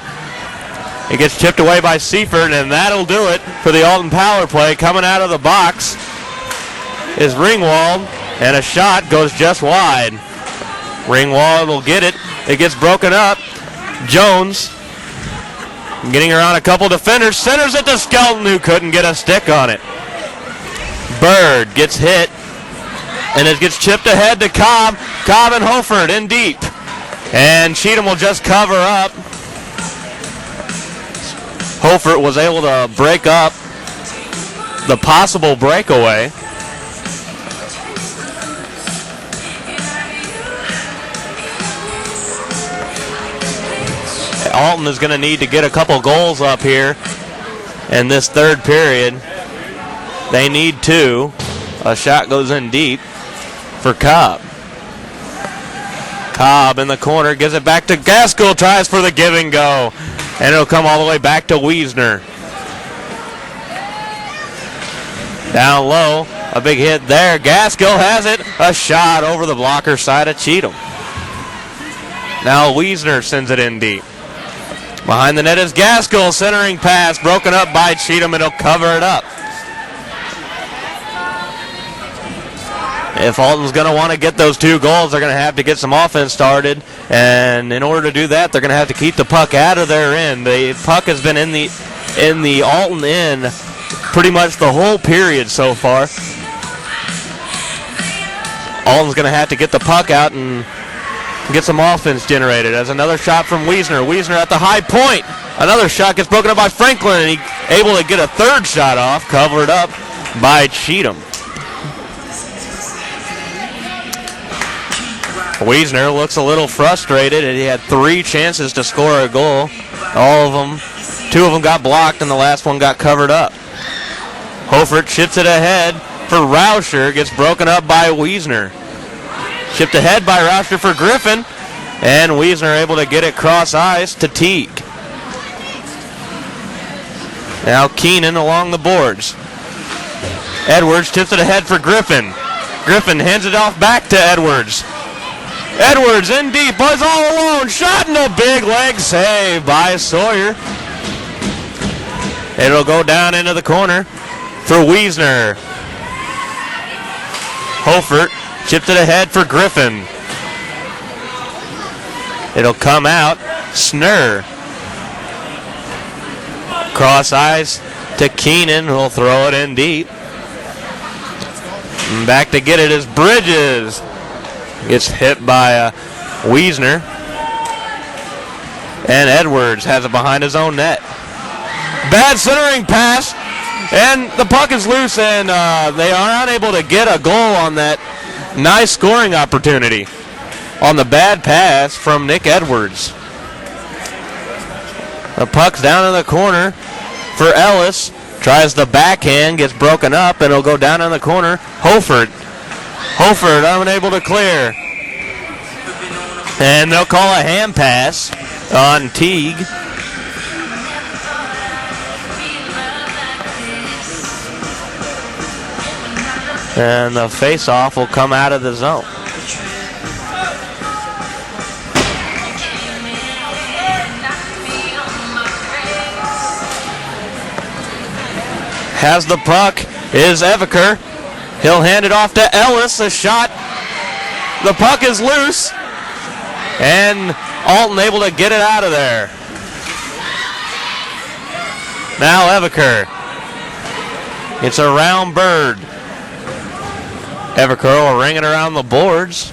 It gets chipped away by Seifert, and that'll do it for the Alton power play. Coming out of the box is Ringwald, and a shot goes just wide. Ringwald will get it. It gets broken up. Jones getting around a couple defenders. Centers it to Skelton, who couldn't get a stick on it. Bird gets hit, and it gets chipped ahead to Cobb. Cobb and Holford in deep. And Cheatham will just cover up. Holford was able to break up the possible breakaway. Alton is going to need to get a couple goals up here in this third period. They need two. A shot goes in deep for Cobb. Cobb in the corner, gives it back to Gaskell, tries for the give and go. And it'll come all the way back to Wiesner. Down low, a big hit there. Gaskell has it. A shot over the blocker side of Cheatham. Now Wiesner sends it in deep. Behind the net is Gaskell, centering pass, broken up by Cheatham, and he'll cover it up. If Alton's going to want to get those two goals, they're going to have to get some offense started. And in order to do that, they're going to have to keep the puck out of their end. The puck has been in the Alton end pretty much the whole period so far. Alton's going to have to get the puck out and get some offense generated. As another shot from Wiesner. Wiesner at the high point. Another shot gets broken up by Franklin, and he's able to get a third shot off, covered up by Cheatham. Wiesner looks a little frustrated, and he had 3 chances to score a goal. Two of them got blocked, and the last one got covered up. Hofert chips it ahead for Rauscher, gets broken up by Wiesner. Chipped ahead by Rauscher for Griffin, and Wiesner able to get it cross ice to Teague. Now Keenan along the boards. Edwards tips it ahead for Griffin. Griffin hands it off back to Edwards. Edwards in deep, was all alone, shot in a big leg save by Sawyer. It'll go down into the corner for Wiesner. Hofert chipped it ahead for Griffin. It'll come out. Snur. Cross ice to Keenan, who'll throw it in deep. And back to get it is Bridges. Gets hit by Wiesner. And Edwards has it behind his own net. Bad centering pass. And the puck is loose, and they are unable to get a goal on that nice scoring opportunity on the bad pass from Nick Edwards. The puck's down in the corner for Ellis. Tries the backhand, gets broken up, and it'll go down in the corner. Hofert unable to clear. And they'll call a hand pass on Teague. And the face-off will come out of the zone. Has the puck is Eviker. He'll hand it off to Ellis. A shot. The puck is loose. And Alton able to get it out of there. Now Eviker. It's a round bird. Evercurl will ring it around the boards.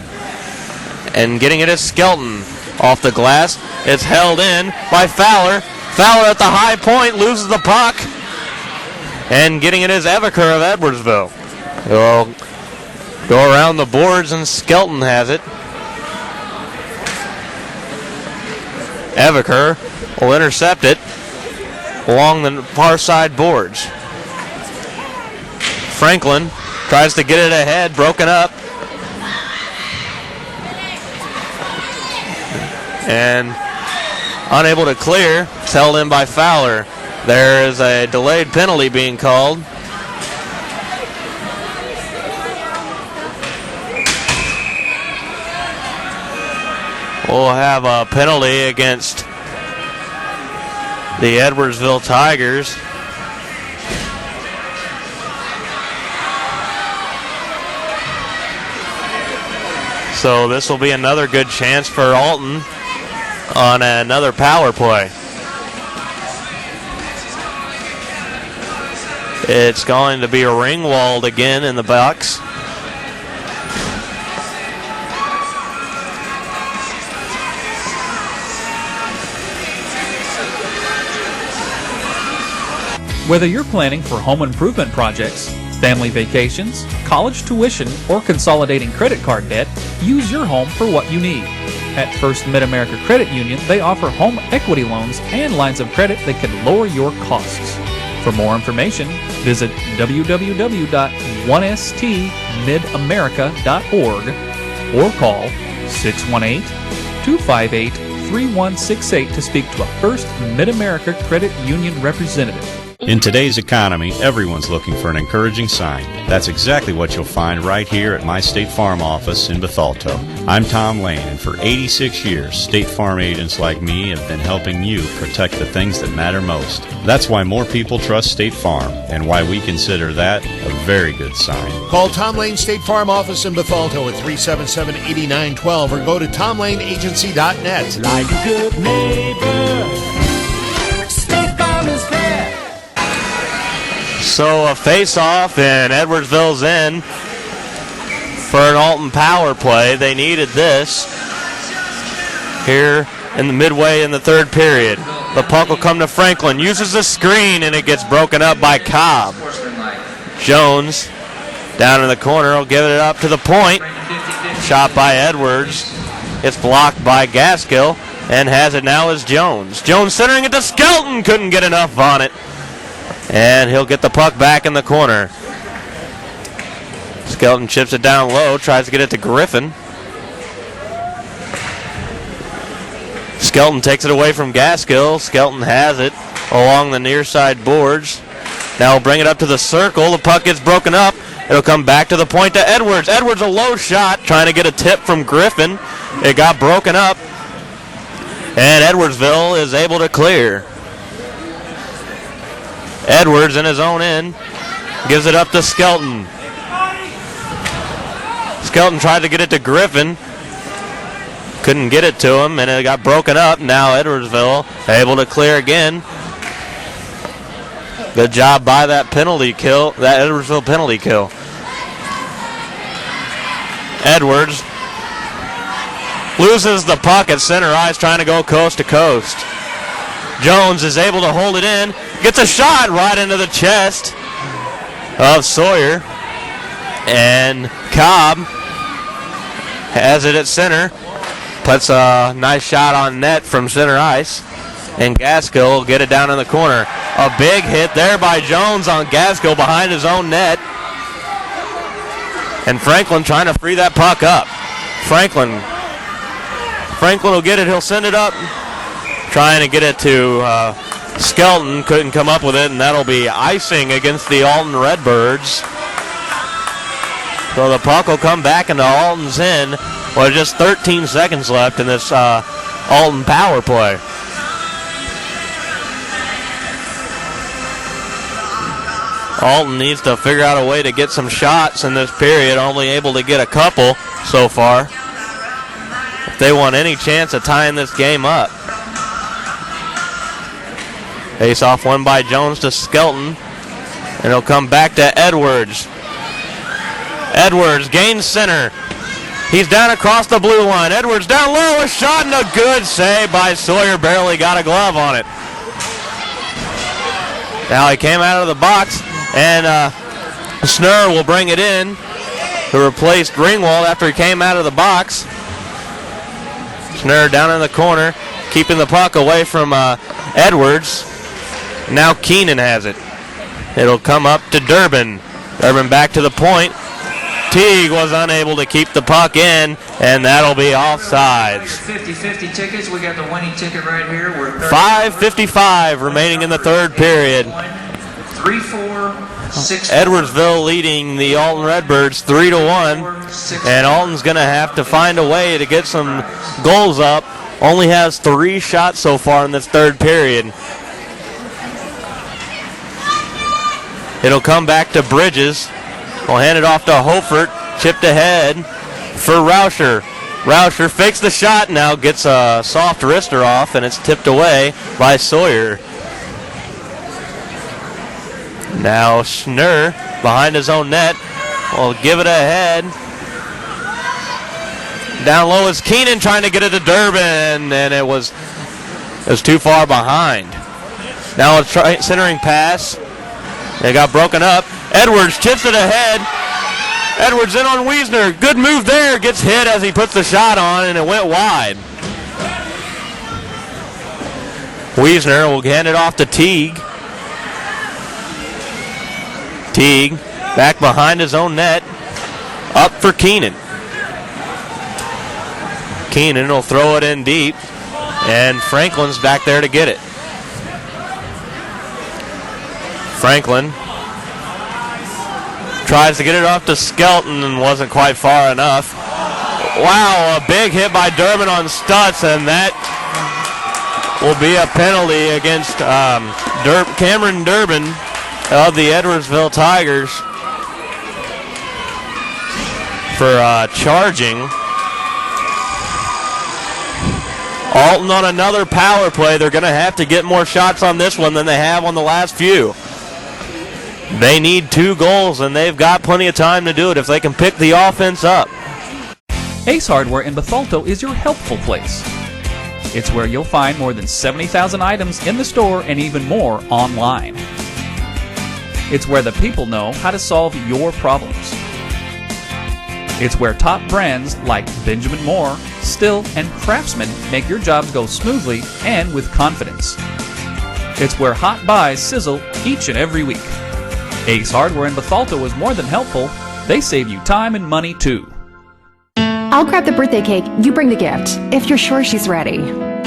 And getting it is Skelton off the glass. It's held in by Fowler. Fowler at the high point loses the puck. And getting it is Everker of Edwardsville. He'll go around the boards and Skelton has it. Everker will intercept it along the far side boards. Franklin tries to get it ahead, broken up. And unable to clear. It's held in by Fowler. There is a delayed penalty being called. We'll have a penalty against the Edwardsville Tigers. So this will be another good chance for Alton on another power play. It's going to be Ringwald again in the box. Whether you're planning for home improvement projects, family vacations, college tuition, or consolidating credit card debt, use your home for what you need. At First Mid-America Credit Union, they offer home equity loans and lines of credit that can lower your costs. For more information, visit www.1stmidamerica.org or call 618-258-3168 to speak to a First Mid-America Credit Union representative. In today's economy, everyone's looking for an encouraging sign. That's exactly what you'll find right here at my State Farm office in Bethalto. I'm Tom Lane, and for 86 years, State Farm agents like me have been helping you protect the things that matter most. That's why more people trust State Farm, and why we consider that a very good sign. Call Tom Lane State Farm office in Bethalto at 377-8912 or go to tomlaneagency.net. Like a good neighbor, State Farm is there. So a face-off, and Edwardsville's in for an Alton power play. They needed this here in the midway in the third period. The puck will come to Franklin. Uses the screen, and it gets broken up by Cobb. Jones down in the corner will give it up to the point. Shot by Edwards. It's blocked by Gaskill, and has it now as Jones. Jones centering it to Skelton. Couldn't get enough on it. And he'll get the puck back in the corner. Skelton chips it down low, tries to get it to Griffin. Skelton takes it away from Gaskill. Skelton has it along the near side boards. Now we'll bring it up to the circle. The puck gets broken up. It'll come back to the point to Edwards. Edwards a low shot, trying to get a tip from Griffin. It got broken up. And Edwardsville is able to clear. Edwards in his own end. Gives it up to Skelton. Skelton tried to get it to Griffin. Couldn't get it to him, and it got broken up. Now Edwardsville able to clear again. Good job by that penalty kill, that Edwardsville penalty kill. Edwards loses the puck at center ice, trying to go coast to coast. Jones is able to hold it in, gets a shot right into the chest of Sawyer. And Cobb has it at center. Puts a nice shot on net from center ice. And Gaskill will get it down in the corner. A big hit there by Jones on Gaskill behind his own net. And Franklin trying to free that puck up. Franklin will get it. He'll send it up. Trying to get it to Skelton. Couldn't come up with it, and that'll be icing against the Alton Redbirds. So the puck will come back into Alton's end. Well, just 13 seconds left in this Alton power play. Alton needs to figure out a way to get some shots in this period. Only able to get a couple so far. If they want any chance of tying this game up. Face off one by Jones to Skelton. And it'll come back to Edwards. Edwards gains center. He's down across the blue line. Edwards down low, a shot and a good save by Sawyer. Barely got a glove on it. Now he came out of the box, and Schnurr will bring it in, who replaced Ringwald after he came out of the box. Schnurr down in the corner, keeping the puck away from Edwards. Now Keenan has it. It'll come up to Durbin. Durbin back to the point. Teague was unable to keep the puck in, and that'll be offsides. 50-50 tickets. We got the winning ticket right here. We're 5:55 remaining in the third period. 3-4, 6. Edwardsville leading the Alton Redbirds 3-1, and Alton's going to have to find a way to get some goals up. Only has 3 shots so far in this third period. It'll come back to Bridges. We'll hand it off to Hofert. Chipped ahead for Rauscher. Rauscher fakes the shot, now gets a soft wrister off, and it's tipped away by Sawyer. Now Schnurr behind his own net will give it ahead. Down low is Keenan trying to get it to Durbin, and it was too far behind. Now a centering pass. It got broken up. Edwards chips it ahead. Edwards in on Wiesner. Good move there. Gets hit as he puts the shot on, and it went wide. Wiesner will hand it off to Teague. Teague back behind his own net. Up for Keenan. Keenan will throw it in deep, and Franklin's back there to get it. Franklin tries to get it off to Skelton and wasn't quite far enough. Wow, a big hit by Durbin on Stutz, and that will be a penalty against Cameron Durbin of the Edwardsville Tigers for charging. Alton on another power play. They're going to have to get more shots on this one than they have on the last few. They need 2 goals, and they've got plenty of time to do it if they can pick the offense up. Ace Hardware in Bethalto is your helpful place. It's where you'll find more than 70,000 items in the store and even more online. It's where the people know how to solve your problems. It's where top brands like Benjamin Moore, Still, and Craftsman make your jobs go smoothly and with confidence. It's where hot buys sizzle each and every week. Ace Hardware in Bethalto is more than helpful. They save you time and money too. I'll grab the birthday cake, you bring the gift, if you're sure she's ready.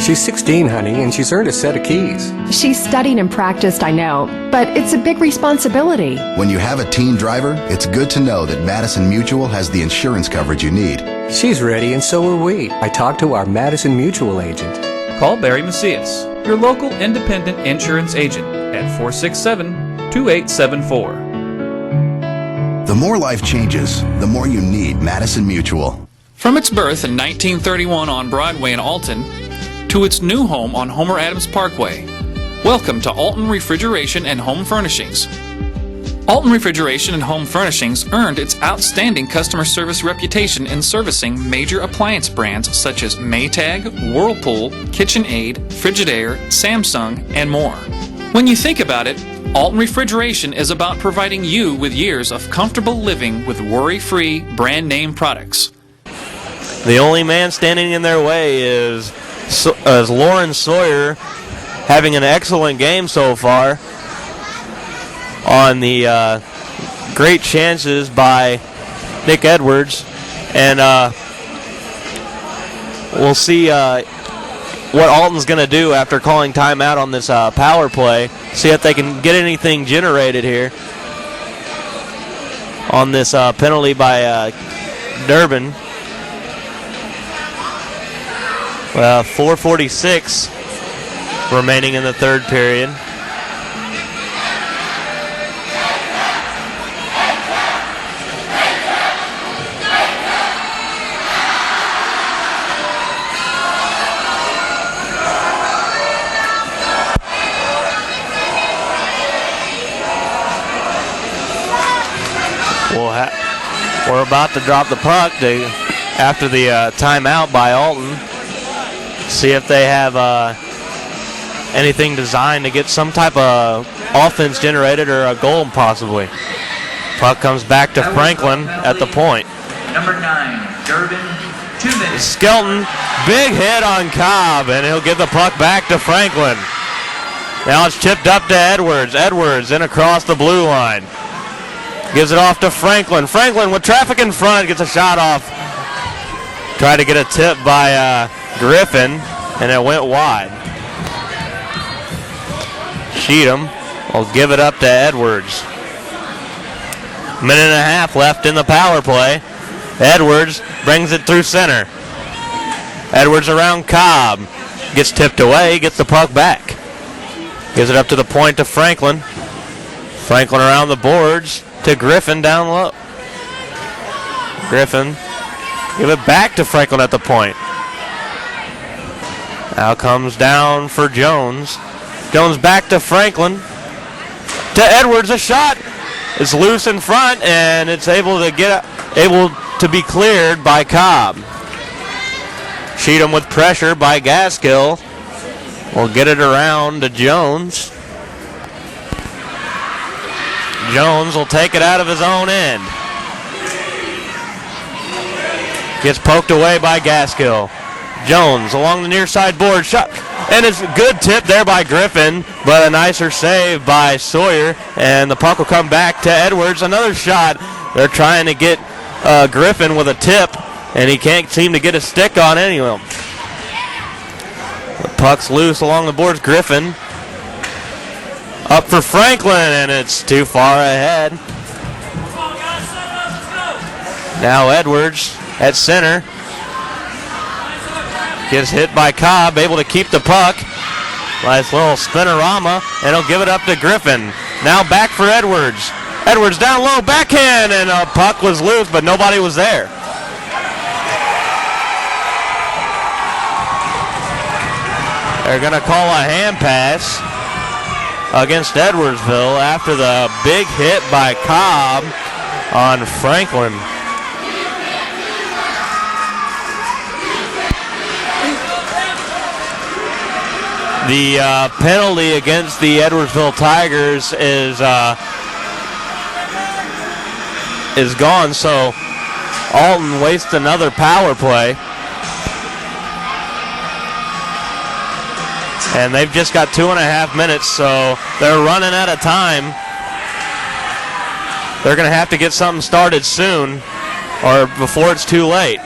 She's 16, honey, and she's earned a set of keys. She's studied and practiced, I know, but it's a big responsibility. When you have a teen driver, it's good to know that Madison Mutual has the insurance coverage you need. She's ready, and so are we. I talked to our Madison Mutual agent. Call Barry Macias, your local independent insurance agent, at 467-2874. The more life changes, the more you need Madison Mutual. From its birth in 1931 on Broadway in Alton to its new home on Homer Adams Parkway, welcome to Alton Refrigeration and Home Furnishings. Alton Refrigeration and Home Furnishings earned its outstanding customer service reputation in servicing major appliance brands such as Maytag, Whirlpool, KitchenAid, Frigidaire, Samsung, and more. When you think about it, Alton Refrigeration is about providing you with years of comfortable living with worry-free brand name products. The only man standing in their way is Lauren Sawyer, having an excellent game so far on the great chances by Nick Edwards. And we'll see what Alton's going to do after calling timeout on this power play. See if they can get anything generated here on this penalty by Durbin. 4:46 remaining in the third period. We're about to drop the puck after the timeout by Alton. See if they have anything designed to get some type of offense generated or a goal possibly. Puck comes back to Franklin at the point. Number 9, Durbin, 2 minutes. Skelton, big hit on Cobb, and he'll give the puck back to Franklin. Now it's chipped up to Edwards. Edwards in across the blue line. Gives it off to Franklin. Franklin with traffic in front gets a shot off. Tried to get a tip by Griffin, and it went wide. Cheatham will give it up to Edwards. Minute and a half left in the power play. Edwards brings it through center. Edwards around Cobb. Gets tipped away, gets the puck back. Gives it up to the point to Franklin. Franklin around the boards to Griffin down low. Griffin give it back to Franklin at the point. Now comes down for Jones. Jones back to Franklin. To Edwards, a shot. It's loose in front, and it's able to be cleared by Cobb. Cheatham with pressure by Gaskill. Will get it around to Jones. Jones will take it out of his own end. Gets poked away by Gaskill. Jones along the near side board. Shot. And it's a good tip there by Griffin, but a nicer save by Sawyer. And the puck will come back to Edwards. Another shot. They're trying to get Griffin with a tip, and he can't seem to get a stick on any of them. The puck's loose along the boards. Griffin up for Franklin, and it's too far ahead. Now Edwards at center. Gets hit by Cobb, able to keep the puck. Nice little spinorama, and he'll give it up to Griffin. Now back for Edwards. Edwards down low, backhand, and a puck was loose, but nobody was there. They're going to call a hand pass. against Edwardsville after the big hit by Cobb on Franklin. The penalty against the Edwardsville Tigers is gone, so Alton wastes another power play. And they've just got 2.5 minutes, so they're running out of time. They're going to have to get something started soon, or before it's too late.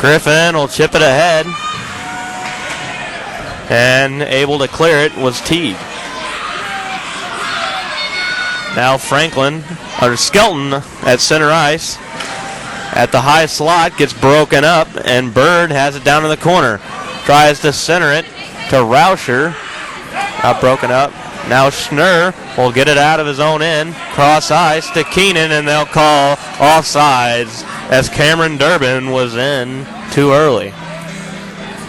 Griffin will chip it ahead. And able to clear it was Teague. Now Skelton at center ice. At the high slot, gets broken up, and Bird has it down in the corner. Tries to center it to Rauscher. Not broken up. Now Schnurr will get it out of his own end. Cross ice to Keenan, and they'll call offsides as Cameron Durbin was in too early.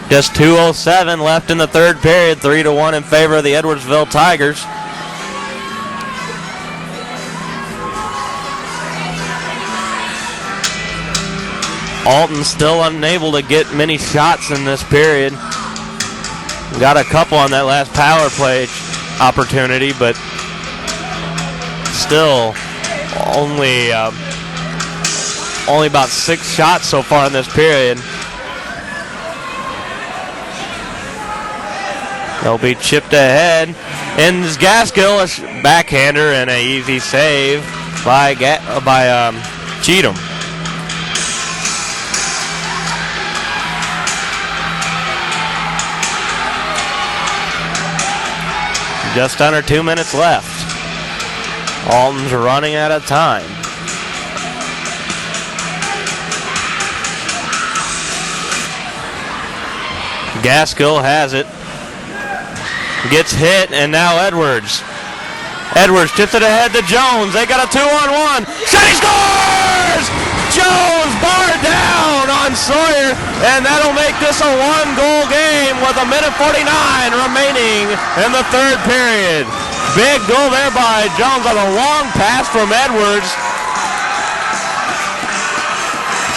Just 2:07 left in the third period, 3-1 in favor of the Edwardsville Tigers. Alton still unable to get many shots in this period. Got a couple on that last power play opportunity, but still only about 6 shots so far in this period. They'll be chipped ahead. And Gaskill, a backhander, and an easy save by Cheatham. Just under 2 minutes left. Alton's running out of time. Gaskill has it. Gets hit, and now Edwards. Edwards tips it ahead to Jones. They got a 2-on-1. Shot, he scores! Jones barred down on Sawyer, and that'll make this a 1-goal game with 1:49 remaining in the third period. Big goal there by Jones on a long pass from Edwards.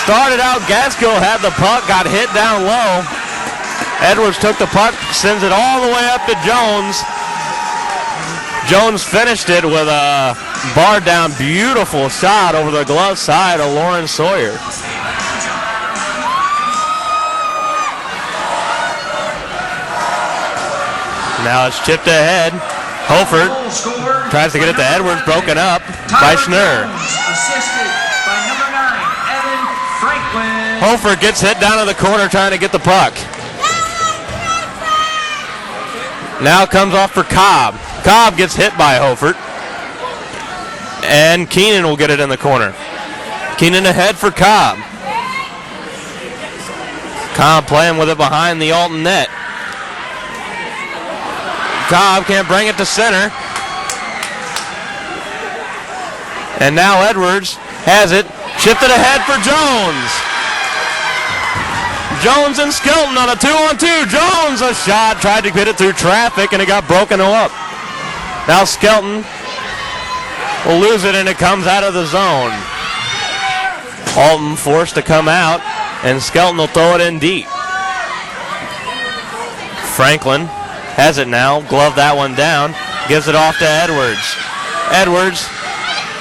Started out, Gaskill had the puck, got hit down low. Edwards took the puck, sends it all the way up to Jones. Jones finished it with a bar down, beautiful shot over the glove side of Lauren Sawyer. Now it's chipped ahead. Holford tries to get it to Edwards, broken up by Schnurr. Assisted by number 9, Evan Franklin. Holford gets hit down in the corner trying to get the puck. Now comes off for Cobb. Cobb gets hit by Holford. And Keenan will get it in the corner. Keenan ahead for Cobb. Cobb playing with it behind the Alton net. Cobb can't bring it to center. And now Edwards has it. Shifted ahead for Jones. Jones and Skelton on a 2-on-2. Jones, a shot, tried to get it through traffic, and it got broken up. Now Skelton will lose it, and it comes out of the zone. Alton forced to come out, and Skelton will throw it in deep. Franklin has it now, glove that one down, gives it off to Edwards. Edwards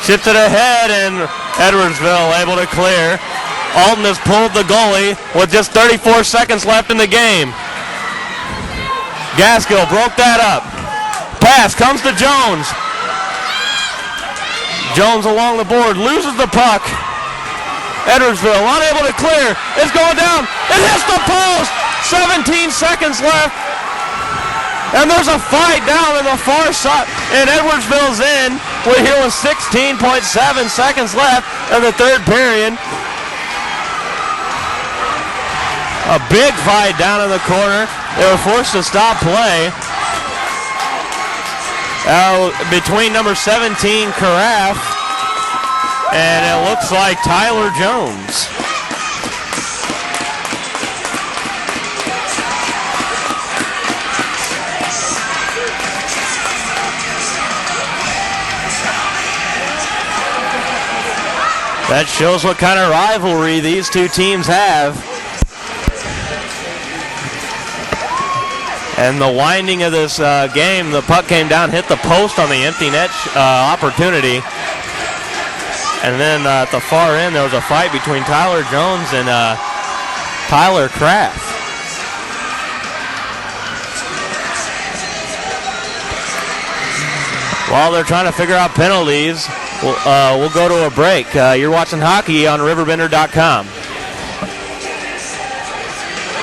shifts it ahead, and Edwardsville able to clear. Alton has pulled the goalie with just 34 seconds left in the game. Gaskill broke that up. Pass comes to Jones. Jones along the board, loses the puck. Edwardsville unable to clear. It's going down. It hits the post. 17 seconds left. And there's a fight down in the far side. And Edwardsville's in. We're here with 16.7 seconds left in the third period. A big fight down in the corner. They were forced to stop play. Between number 17, Carafe, and it looks like Tyler Jones. That shows what kind of rivalry these two teams have. And the winding of this game, the puck came down, hit the post on the empty net opportunity. And then at the far end, there was a fight between Tyler Jones and Tyler Kraft. While they're trying to figure out penalties, we'll go to a break. You're watching hockey on RiverBender.com.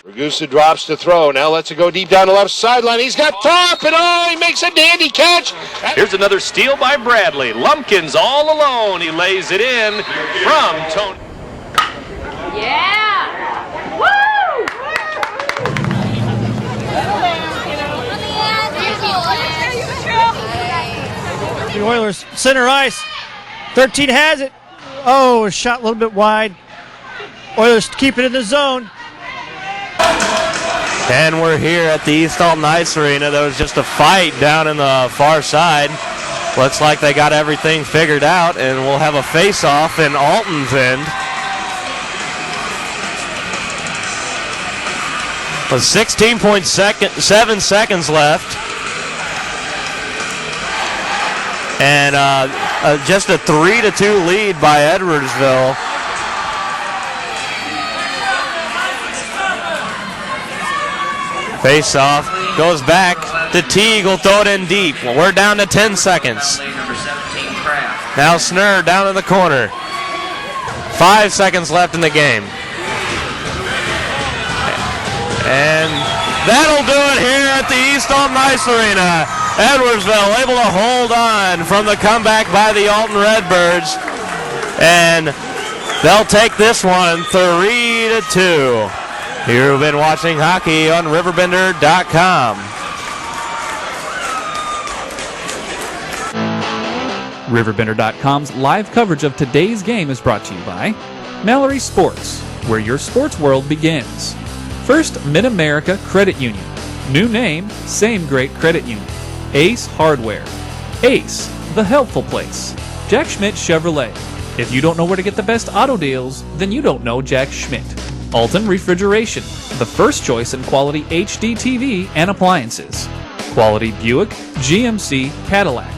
Ragusa drops to throw. Now lets it go deep down the left sideline. He's got top, and he makes a dandy catch. Here's another steal by Bradley. Lumpkins all alone. He lays it in from Tony. Yeah! Woo! The Oilers center ice. 13 has it. Oh, a shot a little bit wide. Oilers keep it in the zone. And we're here at the East Alton Ice Arena. There was just a fight down in the far side. Looks like they got everything figured out, and we'll have a face-off in Alton's end. With 16.7 seconds left. And just a 3-2 lead by Edwardsville. Face off, goes back to Teague, will throw it in deep. We're down to 10 seconds. Now Snur down in the corner. 5 seconds left in the game. And that'll do it here at the East Alton Ice Arena. Edwardsville able to hold on from the comeback by the Alton Redbirds. And they'll take this one 3-2. You've been watching hockey on RiverBender.com. RiverBender.com's live coverage of today's game is brought to you by Mallory Sports, where your sports world begins. First Mid-America Credit Union. New name, same great credit union. Ace Hardware. Ace, the helpful place. Jack Schmidt Chevrolet. If you don't know where to get the best auto deals, then you don't know Jack Schmidt. Alton Refrigeration, the first choice in quality HD TV and appliances. Quality Buick, GMC, Cadillac.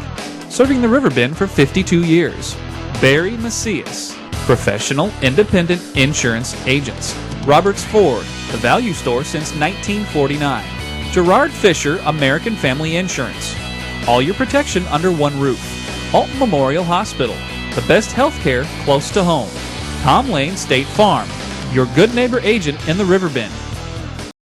Serving the River Bend for 52 years. Barry Macias, professional independent insurance agents. Roberts Ford, the value store since 1949. Gerard Fisher, American Family Insurance. All your protection under one roof. Alton Memorial Hospital, the best health care close to home. Tom Lane State Farm, your good neighbor agent in the River Bend.